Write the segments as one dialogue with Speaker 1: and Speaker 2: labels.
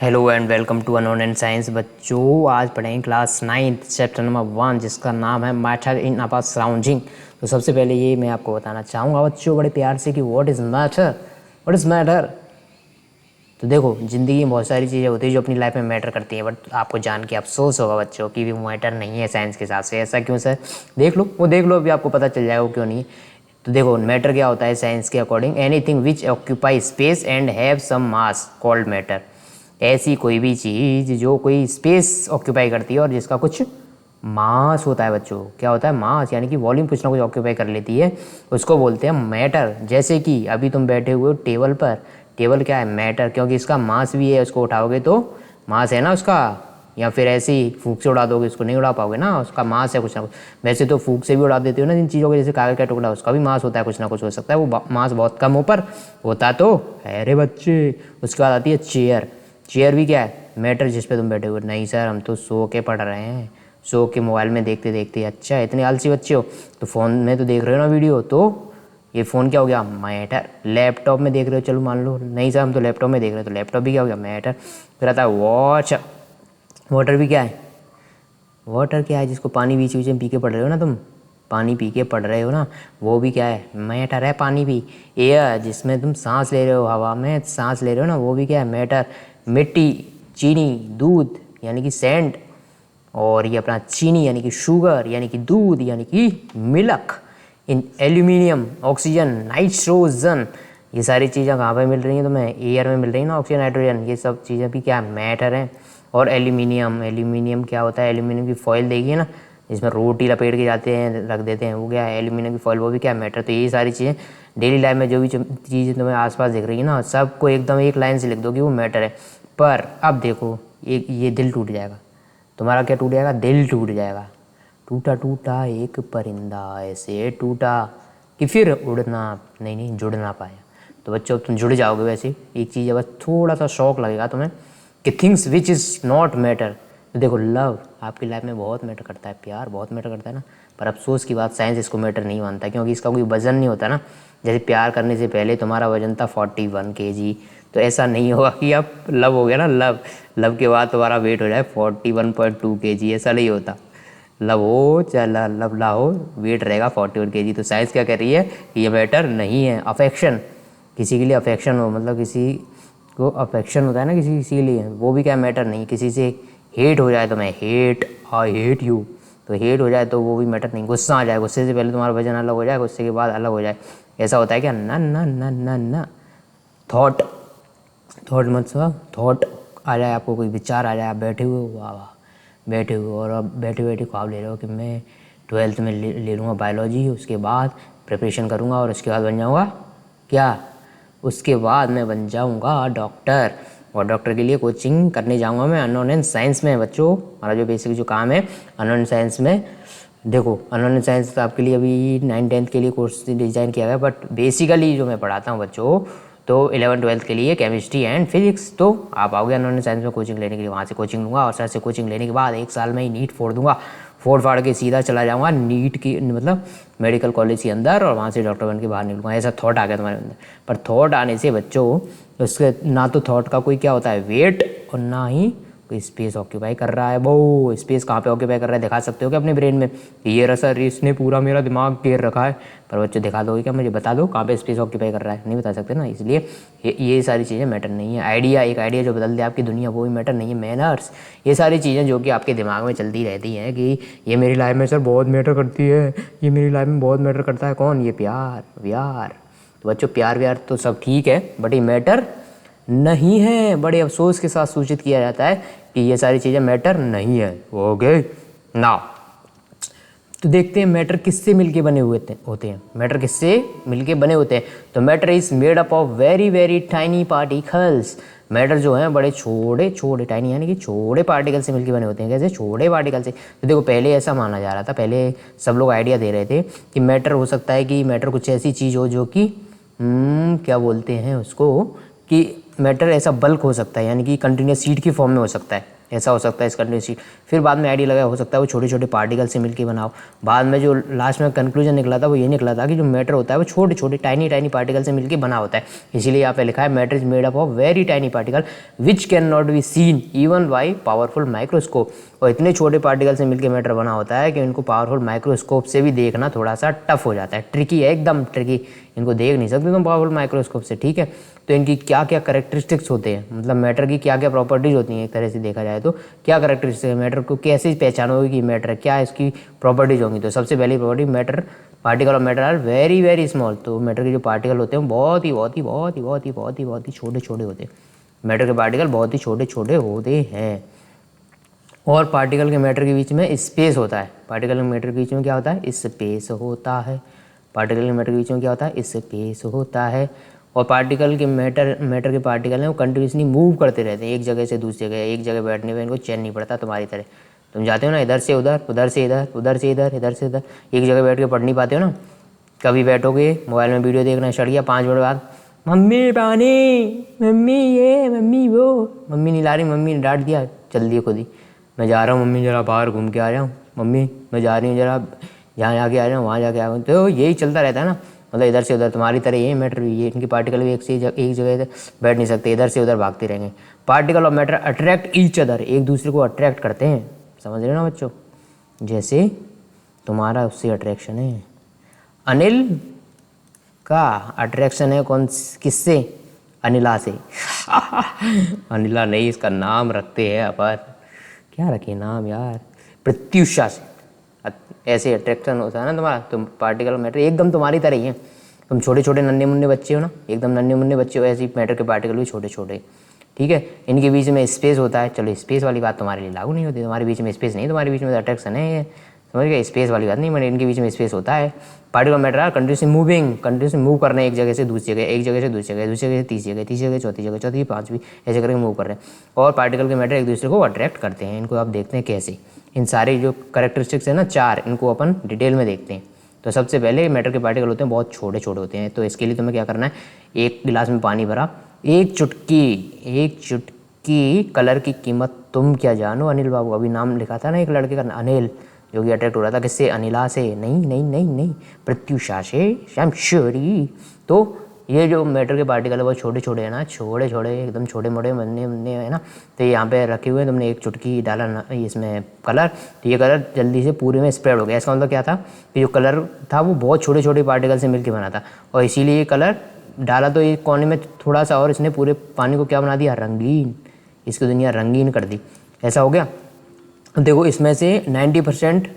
Speaker 1: Hello and welcome to unknown and science. बच्चों आज पढ़ेंगे क्लास 9 चैप्टर नंबर 1 जिसका नाम है मैटर इन अवर सराउंडिंग। तो सबसे पहले ये मैं आपको बताना चाहूँगा बच्चों बड़े प्यार से कि what is matter, what is matter. तो देखो ज़िंदगी में बहुत सारी चीज़ें होती है जो अपनी लाइफ में मैटर करती हैं, बट आपको जान के अफसोस होगा बच्चों कि वो मैटर नहीं है साइंस के हिसाब से। ऐसा क्यों सर? देख लो, वो देख लो, अभी आपको पता चल जाएगा वो क्यों नहीं है। तो देखो मैटर क्या होता है साइंस के according, anything which occupy space and have some mass called matter. ऐसी कोई भी चीज़ जो कोई स्पेस ऑक्यूपाई करती है और जिसका कुछ मास होता है बच्चों। क्या होता है? मास, यानी कि वॉल्यूम कुछ ना कुछ ऑक्यूपाई कर लेती है, उसको बोलते हैं मैटर। जैसे कि अभी तुम बैठे हुए हो टेबल पर, टेबल क्या है? मैटर, क्योंकि इसका मास भी है। उसको उठाओगे तो मास है ना उसका, या फिर ऐसे ही फूक से उड़ा दोगे उसको, नहीं उड़ा पाओगे ना, उसका मास है कुछ ना कुछ। वैसे तो फूक से भी उड़ा देते हो ना जिन चीज़ों को, जैसे कागज का टुकड़ा, उसका भी मास होता है, कुछ ना कुछ हो सकता है। वो मास बहुत कम ऊपर होता तो है रे बच्चे। उसके बाद आती है चेयर। चेयर भी क्या है? मैटर, जिस पे तुम बैठे हुए। नहीं सर, हम तो सो के पढ़ रहे हैं, सो के मोबाइल में देखते देखते। अच्छा, इतने आलसी बच्चे हो तो फ़ोन में तो देख रहे हो ना वीडियो, तो ये फ़ोन क्या हो गया? मैटर। लैपटॉप में देख रहे हो, चलो मान लो, नहीं सर हम तो लैपटॉप में देख रहे हैं, तो लैपटॉप भी क्या हो गया? मैटर। फिर आता है वॉच। वाटर भी क्या है? वाटर क्या है? जिसको पानी बीच बीच में पी के पढ़ रहे हो ना तुम, पानी पी के पढ़ रहे हो ना, वो भी क्या है? मैटर है, पानी भी। एयर, जिसमें तुम सांस ले रहे हो, हवा में सांस ले रहे हो ना, वो भी क्या है? मैटर। मिट्टी, चीनी, दूध यानी कि सैंड, और ये अपना चीनी यानी कि शुगर, यानी कि दूध यानी कि मिल्क। इन एल्यूमिनियम, ऑक्सीजन, नाइट्रोजन, ये सारी चीज़ें कहाँ पे मिल रही हैं तुम्हें? एयर में मिल रही है ना, ऑक्सीजन, नाइट्रोजन। ये सब चीज़ें भी क्या? मैटर हैं। और एल्यूमिनियम, एल्यूमिनियम क्या होता है? एल्यूमिनियम की फॉइल देखिए ना, जिसमें रोटी लपेट के जाते हैं, रख देते हैं, वो क्या है? एल्यूमिनियम की फॉइल, वो भी क्या? मैटर। तो ये सारी चीज़ें डेली लाइफ में जो भी चीज़ें तुम्हें आसपास दिख रही है ना, सबको एकदम एक लाइन से लिख दो कि वो मैटर है। पर अब देखो, एक ये दिल टूट जाएगा तुम्हारा। क्या टूट जाएगा? दिल टूट जाएगा। टूटा टूटा एक परिंदा ऐसे टूटा कि फिर उड़ना नहीं जुड़ ना पाया। तो बच्चों तुम जुड़ जाओगे वैसे। एक चीज़ है बस, थोड़ा सा शौक लगेगा तुम्हें कि things which is not matter. तो देखो लव आपकी लाइफ में बहुत मैटर करता है, प्यार बहुत मैटर करता है ना, पर अफसोस की बात साइंस इसको मैटर नहीं मानता, क्योंकि इसका कोई वजन नहीं होता ना। जैसे प्यार करने से पहले तुम्हारा वजन था 41 kg, तो ऐसा नहीं होगा कि अब लव हो गया ना, लव लव के बाद तुम्हारा वेट हो जाए 41.2 kg, ऐसा नहीं होता। लव हो चाहे लव ला हो, वेट रहेगा 41 kg। तो साइंस क्या कह रही है कि ये मैटर नहीं है। अफेक्शन, किसी के लिए अफेक्शन हो, मतलब किसी को अफेक्शन होता है ना किसी किसी के लिए, वो भी क्या? मैटर नहीं। किसी से हेट हो जाए तो मैं हेट, आई हेट यू, तो हेट हो जाए तो वो भी मैटर नहीं। गुस्सा आ जाए, गुस्से से पहले तुम्हारा वजन अलग हो जाए, गुस्से के बाद अलग हो जाए, ऐसा होता है क्या? ना ना ना ना ना। थॉट, थॉट मतलब थॉट आ जाए, आपको कोई विचार आ जाए, आप बैठे हुए हो, वाह वाह, बैठे हुए हो और अब बैठे बैठे ख्वाब ले रहे हो कि मैं 12th में ले लूँगा बायोलॉजी, उसके बाद प्रिपरेशन करूँगा और उसके बाद बन जाऊँगा क्या? उसके बाद मैं बन जाऊँगा डॉक्टर, और डॉक्टर के लिए कोचिंग करने जाऊँगा मैं अननोन एंड साइंस में। बच्चों हमारा जो बेसिक जो काम है अननोन एंड साइंस में, देखो अननोन एंड साइंस तो आपके लिए अभी 9th-10th के लिए कोर्स डिज़ाइन किया गया, बट बेसिकली जो मैं पढ़ाता हूँ बच्चों, तो 11th-12th के लिए केमिस्ट्री एंड फिजिक्स। तो आप आओगे अननोन साइंस में कोचिंग लेने के लिए, वहाँ से कोचिंग लूँगा और सर से कोचिंग लेने के बाद 1 साल में ही नीट फोड़ दूँगा, फोड़ फाड़ के सीधा चला जाऊँगा नीट की मतलब मेडिकल कॉलेज के अंदर, और वहाँ से डॉक्टर बन के बाहर निकलूँगा। ऐसा थॉट आ गया तुम्हारे अंदर। पर थॉट आने से बच्चों, उसके ना तो थॉट का कोई क्या होता है? वेट, और ना ही कोई स्पेस ऑक्यूपाई कर रहा है। वो स्पेस कहाँ पे ऑक्यूपाई कर रहा है दिखा सकते हो क्या अपने ब्रेन में? ये रहा सर, इसने पूरा मेरा दिमाग घेर रखा है। पर बच्चों दिखा दोगे क्या? मुझे बता दो कहाँ पे स्पेस ऑक्यूपाई कर रहा है, नहीं बता सकते ना। इसलिए ये सारी चीज़ें मैटर नहीं है। आइडिया, एक आइडिया जो बदल दे आपकी दुनिया, वो भी मैटर नहीं है। मैनर्स, ये सारी चीज़ें जो कि आपके दिमाग में चलती रहती हैं कि ये मेरी लाइफ में सर बहुत मैटर करती है, ये मेरी लाइफ में बहुत मैटर करता है। कौन? ये प्यार, व्यार। तो बच्चों प्यार व्यार तो सब ठीक है, बट ये मैटर नहीं है। बड़े अफसोस के साथ सूचित किया जाता है कि ये सारी चीज़ें मैटर नहीं है। ओके नाउ, तो देखते हैं मैटर किससे मिलके बने हुए होते हैं। मैटर किससे मिलके बने होते हैं? तो matter is made up of very very tiny particles. Matter जो है बड़े छोटे छोटे, टाइनी यानी कि छोटे पार्टिकल से मिलके बने होते हैं। कैसे? छोटे पार्टिकल से। तो देखो पहले ऐसा माना जा रहा था, पहले सब लोग आइडिया दे रहे थे कि मैटर हो सकता है कि मैटर कुछ ऐसी चीज़ हो जो कि क्या बोलते हैं उसको, कि मैटर ऐसा बल्क हो सकता है, यानी कि कंटिन्यूस सीड की फॉर्म में हो सकता है। ऐसा हो सकता है इस कंटिन्यूस हीट। फिर बाद में आइडिया लगा हो सकता है वो छोटे छोटे पार्टिकल से मिलकर बनाओ। बाद में जो लास्ट में कंक्लूजन निकला था वो ये निकला था कि जो मैटर होता है वो छोटे छोटे टाइनी टाइनी पार्टिकल से मिलकर बना होता है। इसीलिए यहाँ पे लिखा है matter is made up of very tiny particle which can not be seen even by powerful microscope. और इतने छोटे पार्टिकल से मिलकर मैटर बना होता है कि इनको पावरफुल माइक्रोस्कोप से भी देखना थोड़ा सा टफ हो जाता है, ट्रिकी है, एकदम ट्रिकी। इनको देख नहीं सकते तुम पावरफुल माइक्रोस्कोप से, ठीक है। तो इनकी क्या क्या करेक्टरिस्टिक्स होते हैं, मतलब मैटर की क्या क्या प्रॉपर्टीज होती हैं, एक तरह से देखा जाए तो क्या करेक्टरिस्टिक्स है मैटर को, कैसे पहचानोगे कि मैटर है, क्या इसकी प्रॉपर्टीज होंगी। तो सबसे पहली property, matter particle of matter are very very small. तो मैटर के जो पार्टिकल होते हैं बहुत ही छोटे छोटे होते हैं। मैटर के पार्टिकल बहुत ही छोटे छोटे होते हैं। और पार्टिकल के मैटर के बीच में स्पेस होता है। पार्टिकल के मैटर के बीच में क्या होता है, स्पेस होता है। पार्टिकल के मैटर के बीच में क्या होता है, स्पेस होता है। और पार्टिकल के मैटर के पार्टिकल हैं वो कंटिन्यूसली मूव करते रहते हैं एक जगह से दूसरी जगह। एक जगह बैठने में इनको चैन नहीं पड़ता तुम्हारी तरह। तुम जाते हो ना इधर से उधर, उधर से इधर, उधर से इधर, इधर से इधर, एक जगह बैठ के पढ़ नहीं पाते हो ना। कभी बैठोगे मोबाइल में वीडियो देखना स्टार्ट किया, 5 मिनट बाद मम्मी पानी, मम्मी ये, मम्मी वो, मम्मी नहीं ला रही, मम्मी ने डांट दिया, चल दिए खुद ही, मैं जा रहा हूँ मम्मी जरा बाहर घूम के आ रहा हूँ, मम्मी मैं जा रही हूँ जरा यहाँ जाके आ रहा हूँ, वहाँ जाके आ रहा हूँ। तो यही चलता रहता है ना, मतलब इधर से उधर। तुम्हारी तरह ये मैटर भी, ये इनकी पार्टिकल भी एक जगह बैठ नहीं सकते, इधर से उधर भागते रहेंगे। Particle of matter attract each other, एक दूसरे को अट्रैक्ट करते हैं, समझ रहे हो ना बच्चों। जैसे तुम्हारा उससे अट्रैक्शन है, अनिल का अट्रैक्शन है कौन किससे, अनिला से। अनिला नहीं, इसका नाम रखते हैं अपन, क्या रखे नाम यार, प्रत्युषा से। ऐसे अट्रैक्शन होता है ना तुम्हारा। तुम पार्टिकल मैटर एकदम तुम्हारी तरह ही है। तुम छोटे छोटे नन्हे मुन्ने बच्चे हो ना, एकदम नन्हे मुन्ने बच्चे हो, ऐसे ही मैटर के पार्टिकल भी छोटे छोटे, ठीक है। इनके बीच में स्पेस होता है। चलो स्पेस वाली बात तुम्हारे लिए लागू नहीं होती, तुम्हारे बीच में स्पेस नहीं, तुम्हारे बीच में अट्रैक्शन है, समझ गए। स्पेस वाली बात नहीं, मैंने इनके बीच में स्पेस होता है। Particle matter are continuously moving, continuously move कर रहे हैं एक जगह से दूसरी जगह, एक जगह से दूसरी जगह, दूसरी जगह से तीसरी जगह, तीसरी जगह चौथी जगह, चौथी पांचवी, ऐसे करके मूव कर रहे हैं। और पार्टिकल के मैटर एक दूसरे को अट्रैक्ट करते हैं। इनको आप देखते हैं कैसे, इन सारे जो करेक्टरिस्टिक्स है ना 4, इनको अपन डिटेल में देखते हैं। तो सबसे पहले मैटर के पार्टिकल होते हैं बहुत छोटे छोटे होते हैं। तो इसके लिए तुम्हें क्या करना है, एक गिलास में पानी भरा, एक चुटकी कलर की कीमत तुम क्या जानो। अनिल बाबू, अभी नाम लिखा था ना एक लड़के का, अनिल, जो कि अट्रैक्ट हो रहा था किससे, अनिला से, नहीं प्रत्युषा से, शमशरी। तो ये जो मैटर के पार्टिकल है वो छोटे छोटे है ना, छोटे छोटे एकदम छोटे मोटे बनने है ना। तो यहाँ पे रखे हुए तुमने एक चुटकी डाला ना इसमें कलर, तो ये कलर जल्दी से पूरे में स्प्रेड हो गया। इसका मतलब क्या था कि जो कलर था वो बहुत छोटे छोटे पार्टिकल से मिलकर बना था, और इसीलिए ये कलर डाला तो ये कोने में थोड़ा सा, और इसने पूरे पानी को क्या बना दिया, रंगीन। इसकी दुनिया रंगीन कर दी। ऐसा हो गया। देखो इसमें से 90%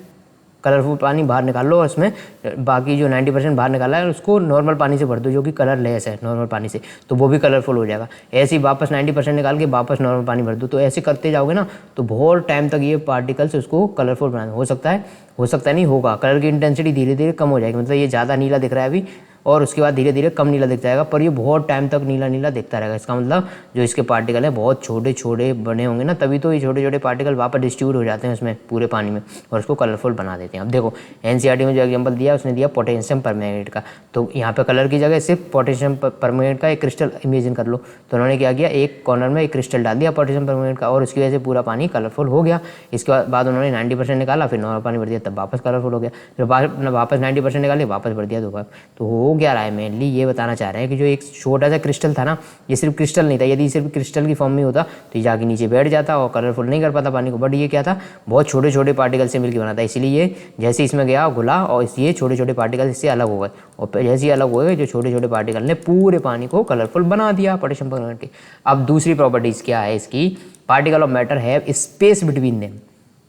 Speaker 1: कलरफुल पानी बाहर निकाल लो, और इसमें बाकी जो 90% बाहर निकाला है उसको नॉर्मल पानी से भर दो, जो कि कलर लेस है नॉर्मल पानी से, तो वो भी कलरफुल हो जाएगा। ऐसे ही वापस 90% निकाल के वापस नॉर्मल पानी भर दो। तो ऐसे करते जाओगे ना तो बहुत टाइम तक ये पार्टिकल्स उसको कलरफुल बनाना हो सकता है नहीं होगा। कलर की इंटेंसिटी धीरे धीरे कम हो जाएगी, मतलब ये ज़्यादा नीला दिख रहा है अभी, और उसके बाद धीरे धीरे कम नीला दिख जाएगा, पर ये बहुत टाइम तक नीला नीला दिखता रहेगा। इसका मतलब जो इसके पार्टिकल हैं बहुत छोटे छोटे बने होंगे ना, तभी तो ये छोटे छोटे पार्टिकल वापस डिस्ट्रीब्यूट हो जाते हैं उसमें पूरे पानी में, और उसको कलरफुल बना देते हैं। अब देखो एनसीईआरटी में जो एग्जांपल दिया उसने दिया पोटेशियम परमैंगनेट का, तो यहाँ पे कलर की जगह सिर्फ पोटेशियम परमैंगनेट का एक क्रिस्टल इमेजिन कर लो। तो उन्होंने क्या किया, एक कॉर्नर में एक क्रिस्टल डाल दिया पोटेशियम परमैंगनेट का, और उसकी वजह से पूरा पानी कलरफुल हो गया। इसके बाद उन्होंने 90% निकाला, फिर नॉर्मल पानी भर दिया, तब वापस कलरफुल हो गया। फिर वापस 90% निकाले, वापस भर दिया दोबारा। तो हो क्या रहा है, मेनली ये बताना चाह रहे हैं कि जो एक छोटा सा क्रिस्टल था ना, ये सिर्फ क्रिस्टल नहीं था। यदि सिर्फ क्रिस्टल की फॉर्म में होता तो ये जाके नीचे बैठ जाता और कलरफुल नहीं कर पाता पानी को, बट ये क्या था, बहुत छोटे छोटे पार्टिकल से मिलकर बना था। इसीलिए ये जैसे इसमें गया घुला, और ये छोटे छोटे पार्टिकल इससे अलग हो गए, और जैसे ही अलग हो गए जो छोटे छोटे पार्टिकल ने पूरे पानी को कलरफुल बना दिया पोटेशियम परमैंगनेट के। अब दूसरी प्रॉपर्टीज क्या है इसकी, particle of matter have space between them.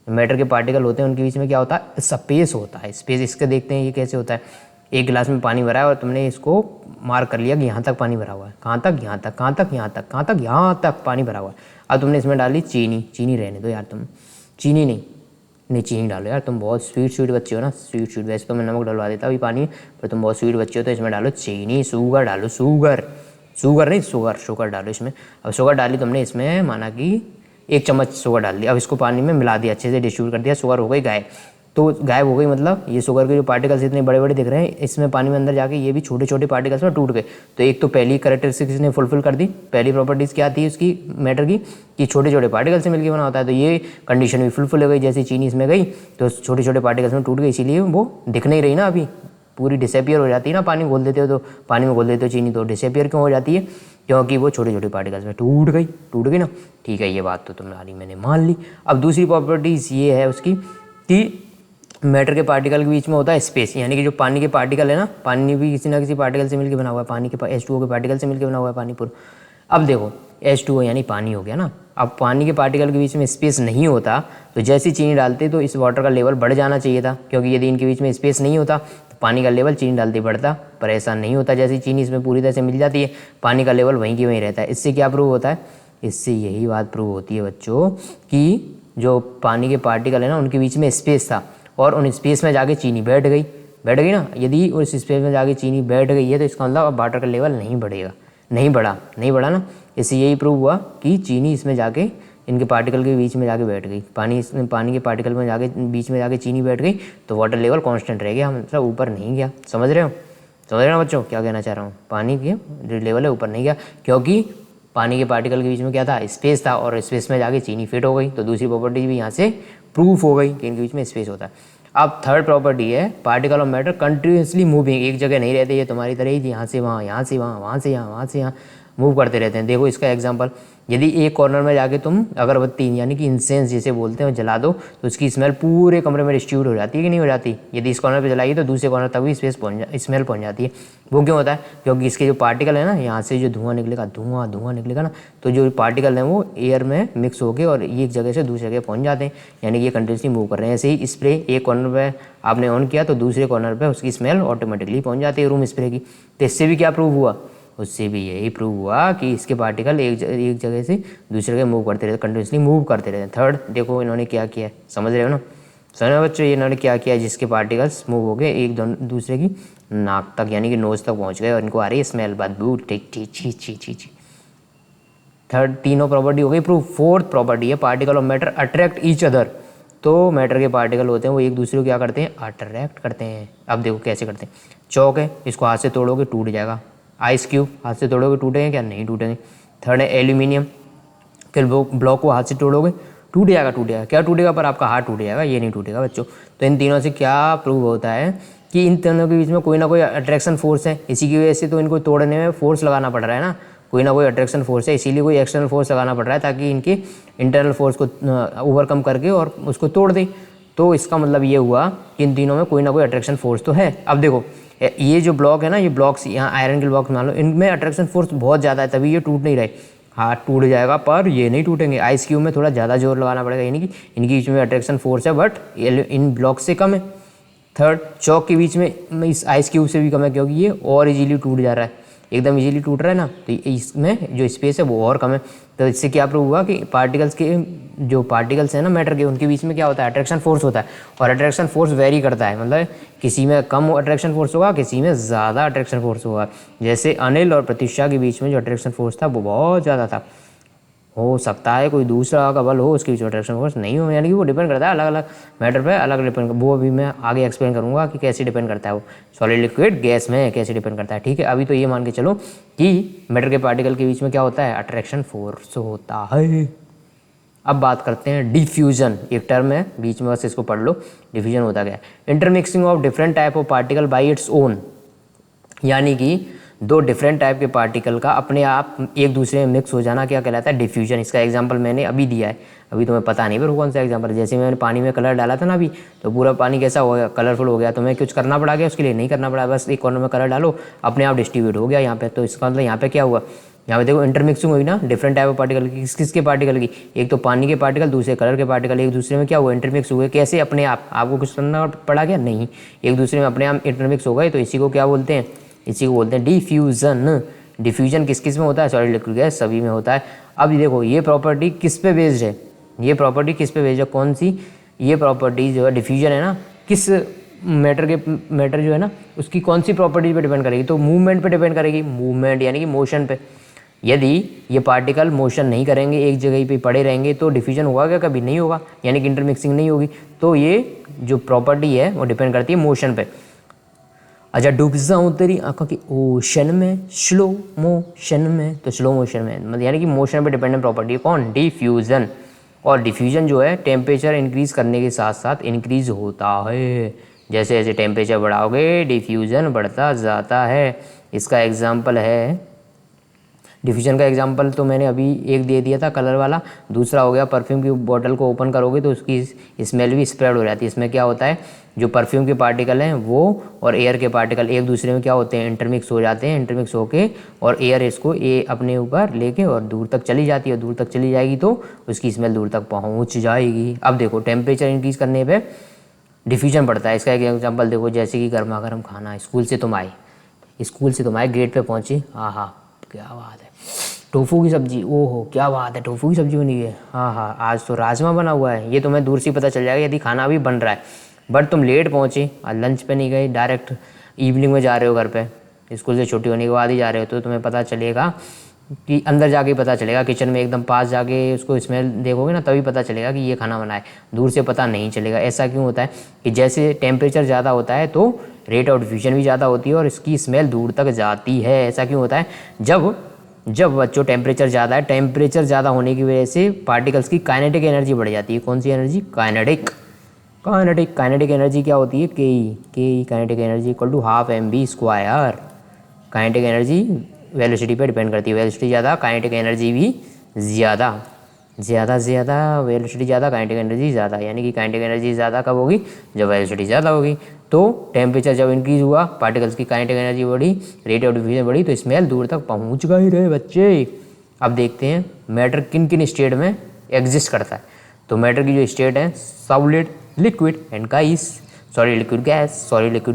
Speaker 1: Matter के पार्टिकल होते हैं उनके बीच में क्या होता है, स्पेस होता है। स्पेस इसके देखते हैं ये कैसे होता है। एक गिलास में पानी भरा है और तुमने इसको मार्क कर लिया कि यहाँ तक पानी भरा हुआ है, कहाँ तक, यहाँ तक, कहाँ तक, यहाँ तक, कहाँ तक, यहाँ तक पानी भरा हुआ है। अब तुमने इसमें डाली चीनी रहने दो यार, तुम चीनी नहीं चीनी डालो यार, तुम बहुत स्वीट बच्चे हो ना, स्वीट वैसे तो मैं नमक डलवा देता अभी पानी में, पर तुम बहुत स्वीट बच्चे हो तो इसमें डालो चीनी, शुगर डालो, शुगर डालो इसमें। अब शुगर डाली तुमने इसमें, माना कि 1 चम्मच शुगर डाल दिया। अब इसको पानी में मिला दिया, अच्छे से डिस्ट्रीब्यूट कर दिया, शुगर हो गई गायब। तो गायब हो गई, मतलब ये शुगर के जो पार्टिकल्स इतने बड़े बड़े दिख रहे हैं, इसमें पानी में अंदर जाके ये भी छोटे छोटे पार्टिकल्स में टूट गए। तो एक तो पहली कैरेक्टरिस्टिक्स ने फुलफिल कर दी, पहली प्रॉपर्टीज़ क्या थी उसकी मैटर की कि छोटे छोटे पार्टिकल से मिलकर बना होता है। तो ये कंडीशन भी फुलफिल हो गई, जैसे चीनी इसमें गई तो छोटे छोटे पार्टिकल्स में टूट गई, इसीलिए वो दिख नहीं रही ना, अभी पूरी डिसअपियर हो जाती है ना, पानी घोल देते हो तो, पानी में घोल देते हो चीनी तो डिसअपियर क्यों हो जाती है, क्योंकि वो छोटे छोटे पार्टिकल्स में टूट गई ना। ठीक है, ये बात तो तुम्हारी मैंने मान ली। अब दूसरी प्रॉपर्टीज़ ये है उसकी कि मैटर के पार्टिकल के बीच में होता है स्पेस, यानी कि जो पानी के पार्टिकल है ना, पानी भी किसी ना किसी पार्टिकल से मिलकर बना हुआ है, पानी के H2O के पार्टिकल से मिलकर बना हुआ है पानी पूरा। अब देखो H2O यानी पानी हो गया ना, अब पानी के पार्टिकल के बीच में स्पेस नहीं होता तो जैसी चीनी डालते तो इस वाटर का लेवल बढ़ जाना चाहिए था, क्योंकि यदि इनके बीच में स्पेस नहीं होता तो पानी का लेवल चीनी डालते बढ़ता, पर ऐसा नहीं होता। जैसी चीनी इसमें पूरी तरह से मिल जाती है, पानी का लेवल वहीं की वहीं रहता है। इससे क्या प्रूव होता है, इससे यही बात प्रूव होती है बच्चों कि जो पानी के पार्टिकल है ना उनके बीच में स्पेस था और उन स्पेस में जाके चीनी बैठ गई ना। यदि उस स्पेस में जाके चीनी बैठ गई है तो इसका मतलब अब वाटर का लेवल नहीं बढ़ेगा, नहीं बढ़ा ना। इससे यही प्रूव हुआ कि चीनी इसमें जाके इनके पार्टिकल के बीच में जाके बैठ गई, पानी के पार्टिकल में जाके बीच में जाके चीनी बैठ गई तो वाटर लेवल कांस्टेंट रह गया, मतलब ऊपर नहीं गया। समझ रहे हो बच्चों क्या कहना चाह रहा हूँ, पानी के जो लेवल है ऊपर नहीं गया, क्योंकि पानी के पार्टिकल के बीच में क्या था, स्पेस था, और स्पेस में जाके चीनी फिट हो गई। तो दूसरी प्रॉपर्टी भी यहाँ से प्रूफ हो गई कि इनके बीच में स्पेस होता है। अब थर्ड प्रॉपर्टी है particle of matter continuously moving, एक जगह नहीं रहते, ये तुम्हारी तरह ही यहाँ से वहाँ, यहाँ से वहाँ, वहाँ से यहाँ, वहाँ से यहाँ मूव करते रहते हैं। देखो इसका एग्जांपल, यदि एक कॉर्नर में जाके तुम अगरबत्ती यानी कि इंसेंस जिसे बोलते हैं जला दो तो उसकी स्मेल पूरे कमरे में डिस्ट्रीब्यूट हो जाती है कि नहीं हो जाती। यदि इस कॉर्नर पे जलाइए तो दूसरे कॉर्नर तक भी स्मेल पहुंच जाती है। वो क्यों होता है, क्योंकि इसके जो पार्टिकल है ना, यहाँ से जो धुआं निकलेगा ना, तो जो पार्टिकल हैं वो एयर में मिक्स होकर और एक जगह से दूसरी जगह पहुँच जाते हैं, यानी कि ये कंटिन्यूसली मूव कर रहे हैं। ऐसे ही स्प्रे एक कॉर्नर पर आपने ऑन किया तो दूसरे कॉर्नर पर उसकी स्मेल ऑटोमेटिकली पहुँच जाती है रूम स्प्रे की। तो इससे भी क्या प्रूव हुआ, उससे भी यही प्रूव हुआ कि इसके पार्टिकल एक जगह से दूसरे जगह मूव करते रहते, कंटिन्यूसली मूव करते रहते हैं। थर्ड देखो इन्होंने क्या किया है, समझ रहे हो ना, समझो बच्चों, ये इन्होंने क्या किया, जिसके पार्टिकल्स मूव हो गए एक दूसरे की नाक तक यानी कि नोज तक पहुंच गए और इनको आ रही है स्मेल, बदबू, ची। थर्ड तीनों प्रॉपर्टी हो गई प्रूव। फोर्थ प्रॉपर्टी है particle of matter attract each other. तो मैटर के पार्टिकल होते हैं वो एक दूसरे को क्या करते हैं, अट्रैक्ट करते हैं। अब देखो कैसे करते हैं, चौक है, इसको हाथ से तोड़ोगे टूट जाएगा। आइस क्यूब हाथ से तोड़ोगे टूटेंगे क्या, नहीं टूटेंगे। थर्ड है एल्यूमिनियम के ब्लॉक को हाथ से तोड़ोगे टूट जाएगा, क्या टूटेगा, पर आपका हाथ टूट जाएगा, ये नहीं टूटेगा बच्चों। तो इन तीनों से क्या प्रूव होता है कि इन तीनों के बीच में कोई ना कोई अट्रैक्शन फोर्स है, इसी की वजह से तो इनको तोड़ने में फोर्स लगाना पड़ रहा है ना, कोई ना कोई अट्रैक्शन फोर्स है, इसीलिए कोई एक्सटर्नल फोर्स लगाना पड़ रहा है ताकि इनके इंटरनल फोर्स को ओवरकम करके और उसको तोड़ दे। तो इसका मतलब ये हुआ कि इन तीनों में कोई ना कोई अट्रैक्शन फोर्स तो है। अब देखो ये जो ब्लॉक है ना, ये ब्लॉक्स यहाँ आयरन के ब्लॉक मान लो, इनमें अट्रैक्शन फोर्स बहुत ज़्यादा है, तभी ये टूट नहीं रहे। हाथ टूट जाएगा पर ये नहीं टूटेंगे। आइस क्यूब में थोड़ा ज़्यादा जोर लगाना पड़ेगा, यानी कि इनके बीच में अट्रैक्शन फोर्स है बट इन ब्लॉक से कम है। थर्ड चौक के बीच में इस आइस क्यूब से भी कम है, क्योंकि ये और इजीली टूट जा रहा है, एकदम इजीली टूट रहा है ना, तो इसमें जो स्पेस है वो और कम है। तो इससे क्या प्रूव हुआ कि पार्टिकल्स के जो पार्टिकल्स हैं ना मैटर के, उनके बीच में क्या होता है, अट्रैक्शन फोर्स होता है। और अट्रैक्शन फोर्स वेरी करता है, मतलब किसी में कम अट्रैक्शन फोर्स होगा, किसी में ज़्यादा अट्रैक्शन फोर्स होगा। जैसे अनिल और प्रतीक्षा के बीच में जो अट्रैक्शन फोर्स था वो बहुत ज़्यादा था। हो सकता है कोई दूसरा का बल हो उसके बीच में अट्रैक्शन फोर्स नहीं हो, यानी कि वो डिपेंड करता है अलग अलग मैटर पे, अलग डिपेंड, वो अभी मैं आगे एक्सप्लेन करूंगा कि कैसे डिपेंड करता है वो सॉलिड लिक्विड गैस में कैसे डिपेंड करता है। ठीक है, अभी तो ये मान के चलो कि मैटर के पार्टिकल के बीच में क्या होता है, अट्रैक्शन फोर्स होता है। अब बात करते हैं डिफ्यूजन, एक टर्म है बीच में, बस इसको पढ़ लो, डिफ्यूजन होता क्या है, intermixing of different type of particle by its own, यानी कि दो डिफरेंट टाइप के पार्टिकल का अपने आप एक दूसरे में मिक्स हो जाना क्या कहलाता है, डिफ्यूजन। इसका एग्जांपल मैंने अभी दिया है, अभी तुम्हें पता नहीं पर कौन सा एग्जांपल, जैसे मैंने पानी में कलर डाला था ना अभी, तो पूरा पानी कैसा हो गया, कलरफुल हो गया, तो मैं कुछ करना पड़ा गया उसके लिए, नहीं करना पड़ा, बस एक कॉर्नर में कलर डालो अपने आप डिस्ट्रीब्यूट हो गया यहाँ पे। तो इसका मतलब यहाँ पे क्या हुआ, यहाँ पे देखो इंटरमिक्सिंग हुई ना डिफरेंट टाइप ऑफ पार्टिकल की, किसके पार्टिकल की, एक तो पानी के पार्टिकल, दूसरे कलर के पार्टिकल, एक दूसरे में क्या हुआ, इंटरमिक्स हुए। कैसे, अपने आप, आपको कुछ करना पड़ा क्या, नहीं, एक दूसरे में अपने आप इंटरमिक्स हो गए। तो इसी को क्या बोलते हैं, इसी को बोलते हैं डिफ्यूजन। डिफ्यूजन किस किस में होता है, सॉलिड लिक्विड गैस सभी में होता है। अब देखो ये प्रॉपर्टी किस पे बेस्ड है, ये प्रॉपर्टी किस पे बेस्ड है, कौन सी, ये प्रॉपर्टी जो है डिफ्यूजन है ना, किस मैटर जो है ना उसकी कौन सी प्रॉपर्टी पे डिपेंड करेगी, तो मूवमेंट पे डिपेंड करेगी, मूवमेंट यानी कि मोशन पे। यदि ये पार्टिकल मोशन नहीं करेंगे, एक जगह पे पड़े रहेंगे, तो डिफ्यूजन होगा क्या? कभी नहीं होगा, यानी कि इंटरमिक्सिंग नहीं होगी। तो ये जो प्रॉपर्टी है वो डिपेंड करती है मोशन पे। अच्छा, डूब जाऊँ तेरी आंखों की ओशन में, स्लो मोशन में, तो स्लो मोशन में मतलब यानी कि मोशन पे डिपेंडेंट प्रॉपर्टी है कौन? डिफ्यूज़न। और डिफ्यूज़न जो है टेम्परेचर इंक्रीज़ करने के साथ साथ इंक्रीज़ होता है। जैसे जैसे टेम्परेचर बढ़ाओगे डिफ्यूज़न बढ़ता जाता है। इसका एग्जाम्पल है, डिफ्यूजन का एग्जांपल तो मैंने अभी एक दे दिया था कलर वाला। दूसरा हो गया परफ्यूम की बोतल को ओपन करोगे तो उसकी स्मेल भी स्प्रेड हो जाती है। इसमें क्या होता है, जो परफ्यूम के पार्टिकल हैं वो और एयर के पार्टिकल एक दूसरे में क्या होते हैं? इंटरमिक्स हो जाते हैं। इंटरमिक्स होके और एयर इसको अपने ऊपर लेके और दूर तक चली जाती है। दूर तक चली जाएगी तो उसकी स्मेल दूर तक पहुँच जाएगी। अब देखो, टेम्परेचर इंक्रीज़ करने पर डिफ्यूजन बढ़ता है। इसका एक एग्जाम्पल देखो, जैसे कि गर्मा गर्म खाना, स्कूल से तुम आए, गेट पे पहुंची, हाँ हाँ क्या बात है, टोफू की सब्जी, ओहो क्या बात है, टोफू की सब्जी बनी है, हाँ हाँ आज तो राजमा बना हुआ है। ये तुम्हें दूर से ही पता चल जाएगा यदि खाना भी बन रहा है। बट तुम लेट पहुंचे और लंच पे नहीं गए, डायरेक्ट इवनिंग में जा रहे हो घर पे, स्कूल से छुट्टी होने के बाद ही जा रहे हो, तो तुम्हें पता चलेगा कि अंदर जाके पता चलेगा, किचन में एकदम पास जाके उसको स्मेल देखोगे ना तभी पता चलेगा कि ये खाना बना है। दूर से पता नहीं चलेगा। ऐसा क्यों होता है कि जैसे टेम्परेचर ज़्यादा होता है तो रेट ऑफ डिफ्यूजन भी ज़्यादा होती है और इसकी स्मेल दूर तक जाती है। ऐसा क्यों होता है? जब बच्चों टेम्परेचर ज़्यादा है, टेम्परेचर ज़्यादा होने की वजह से पार्टिकल्स की काइनेटिक एनर्जी बढ़ जाती है। कौन सी एनर्जी? काइनेटिक एनर्जी क्या होती है? के kinetic energy equal to half mv²। Kinetic energy velocity पे डिपेंड करती है। वेलोसिटी ज़्यादा, काइनेटिक एनर्जी भी ज़्यादा, वेलोसिटी ज़्यादा, काइनेटिक एनर्जी ज़्यादा। यानी कि काइनेटिक एनर्जी ज़्यादा कब होगी? जब वेलोसिटी ज़्यादा होगी। तो टेम्परेचर जब इंक्रीज़ हुआ, पार्टिकल्स की काइनेटिक एनर्जी बढ़ी, रेट ऑफ डिफ्यूजन बढ़ी, तो स्मेल दूर तक पहुँच गए रहे बच्चे। अब देखते हैं मैटर किन किन स्टेट में एग्जिस्ट करता है। तो मैटर की जो स्टेट है, solid, liquid and gas, solid liquid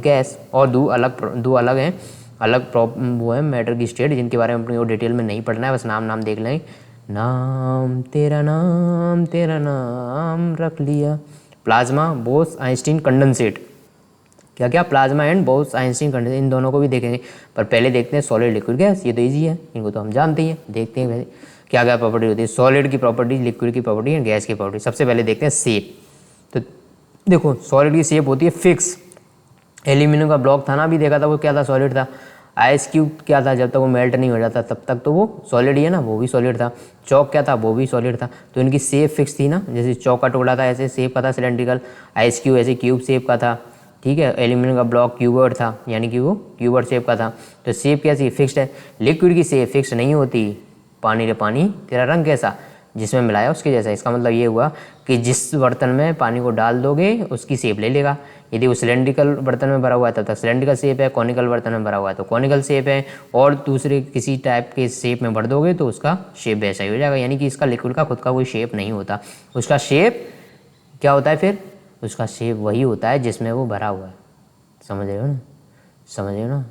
Speaker 1: gas, और दो अलग हैं, वो है मैटर की स्टेट जिनके बारे में अपने को डिटेल में नहीं पढ़ना है, बस नाम देख लें। नाम तेरा नाम रख लिया। Plasma, Bose Einstein condensate. क्या plasma and Bose Einstein condensate, इन दोनों को भी देखेंगे। पर पहले देखते हैं सॉलिड लिक्विड गैस। ये तो ईजी है, इनको तो हम जानते ही हैं। देखते हैं वैसे क्या प्रॉपर्टी होती है सॉलिड की प्रॉपर्टी, लिक्विड की प्रॉपर्टी एंड गैस की प्रॉपर्टी। सबसे पहले देखते हैं शेप। तो देखो, सॉलिड की शेप होती है फिक्स। एल्यूमिनियम का ब्लॉक था ना, अभी देखा था, वो क्या था? सॉलिड था। आइस क्यूब क्या था? जब तक वो मेल्ट नहीं हो जाता तब तक तो वो सॉलिड ही है ना, वो भी सॉलिड था। चौक क्या था? वो भी सॉलिड था। तो इनकी शेप फिक्स थी ना, जैसे चौक का टुकड़ा था ऐसे शेप का था सिलेंड्रिकल, आइस क्यूब ऐसे क्यूब शेप का था, ठीक है। एल्यूमिनियम का ब्लॉक क्यूबर्ड था, यानी कि वो क्यूबर्ड शेप का था। तो शेप कैसी? फिक्स्ड है। लिक्विड की शेप फिक्स नहीं होती। पानी रे पानी तेरा रंग कैसा? जिसमें मिलाया उसके जैसा। इसका मतलब ये हुआ कि जिस बर्तन में पानी को डाल दोगे उसकी शेप ले लेगा। यदि वो सिलेंड्रिकल बर्तन में भरा हुआ है तब तक सिलेंड्रिकल शेप है, कॉनिकल बर्तन में भरा हुआ है तो कॉनिकल शेप है, और दूसरे किसी टाइप के शेप में भर दोगे तो उसका शेप वैसा ही हो जाएगा। यानी कि इसका लिक्विड का खुद का कोई शेप नहीं होता। उसका शेप क्या होता है फिर? उसका शेप वही होता है जिसमें वो भरा हुआ है। समझ रहे हो ना?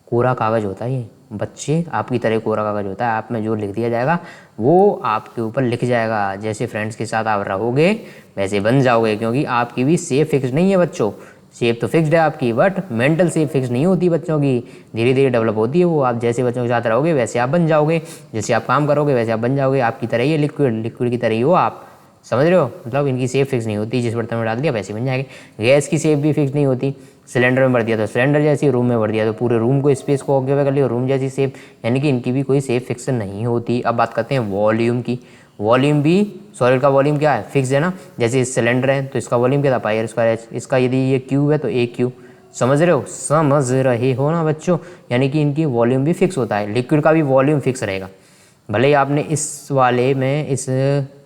Speaker 1: कोरा कागज़ होता है ये बच्चे, आपकी तरह कोरा कागज़ होता है। आप में जो लिख दिया जाएगा वो आपके ऊपर लिख जाएगा। जैसे फ्रेंड्स के साथ आप रहोगे वैसे बन जाओगे, क्योंकि आपकी भी शेप फिक्स नहीं है बच्चों। शेप तो फिक्स्ड है आपकी, बट मेंटल शेप फिक्स नहीं होती बच्चों की, धीरे धीरे डेवलप होती है वो। आप जैसे बच्चों के साथ रहोगे वैसे आप बन जाओगे, जैसे आप काम करोगे वैसे आप बन जाओगे। आपकी तरह ही है लिक्विड की तरह ही हो आप। समझ रहे हो? मतलब इनकी शेप फिक्स नहीं होती, जिस बर्तन में डाल दिया वैसे बन जाएंगे। गैस की शेप भी फिक्स नहीं होती। सिलेंडर में भर दिया तो सिलेंडर जैसी, रूम में भर दिया तो पूरे रूम को, स्पेस को ऑक्यूपाई कर लिया, रूम जैसी शेप। यानी कि इनकी भी कोई शेप फिक्स नहीं होती। अब बात करते हैं वॉल्यूम की। वॉल्यूम भी, सॉलिड का वॉल्यूम क्या है? फिक्स है ना। जैसे सिलेंडर है तो इसका वॉल्यूम क्या था? πr²h। इसका यदि ये क्यूब है तो a क्यूब। समझ रहे हो ना बच्चों? यानी कि इनकी वॉल्यूम भी फिक्स होता है। लिक्विड का भी वॉल्यूम फिक्स रहेगा, भले ही आपने इस वाले में इस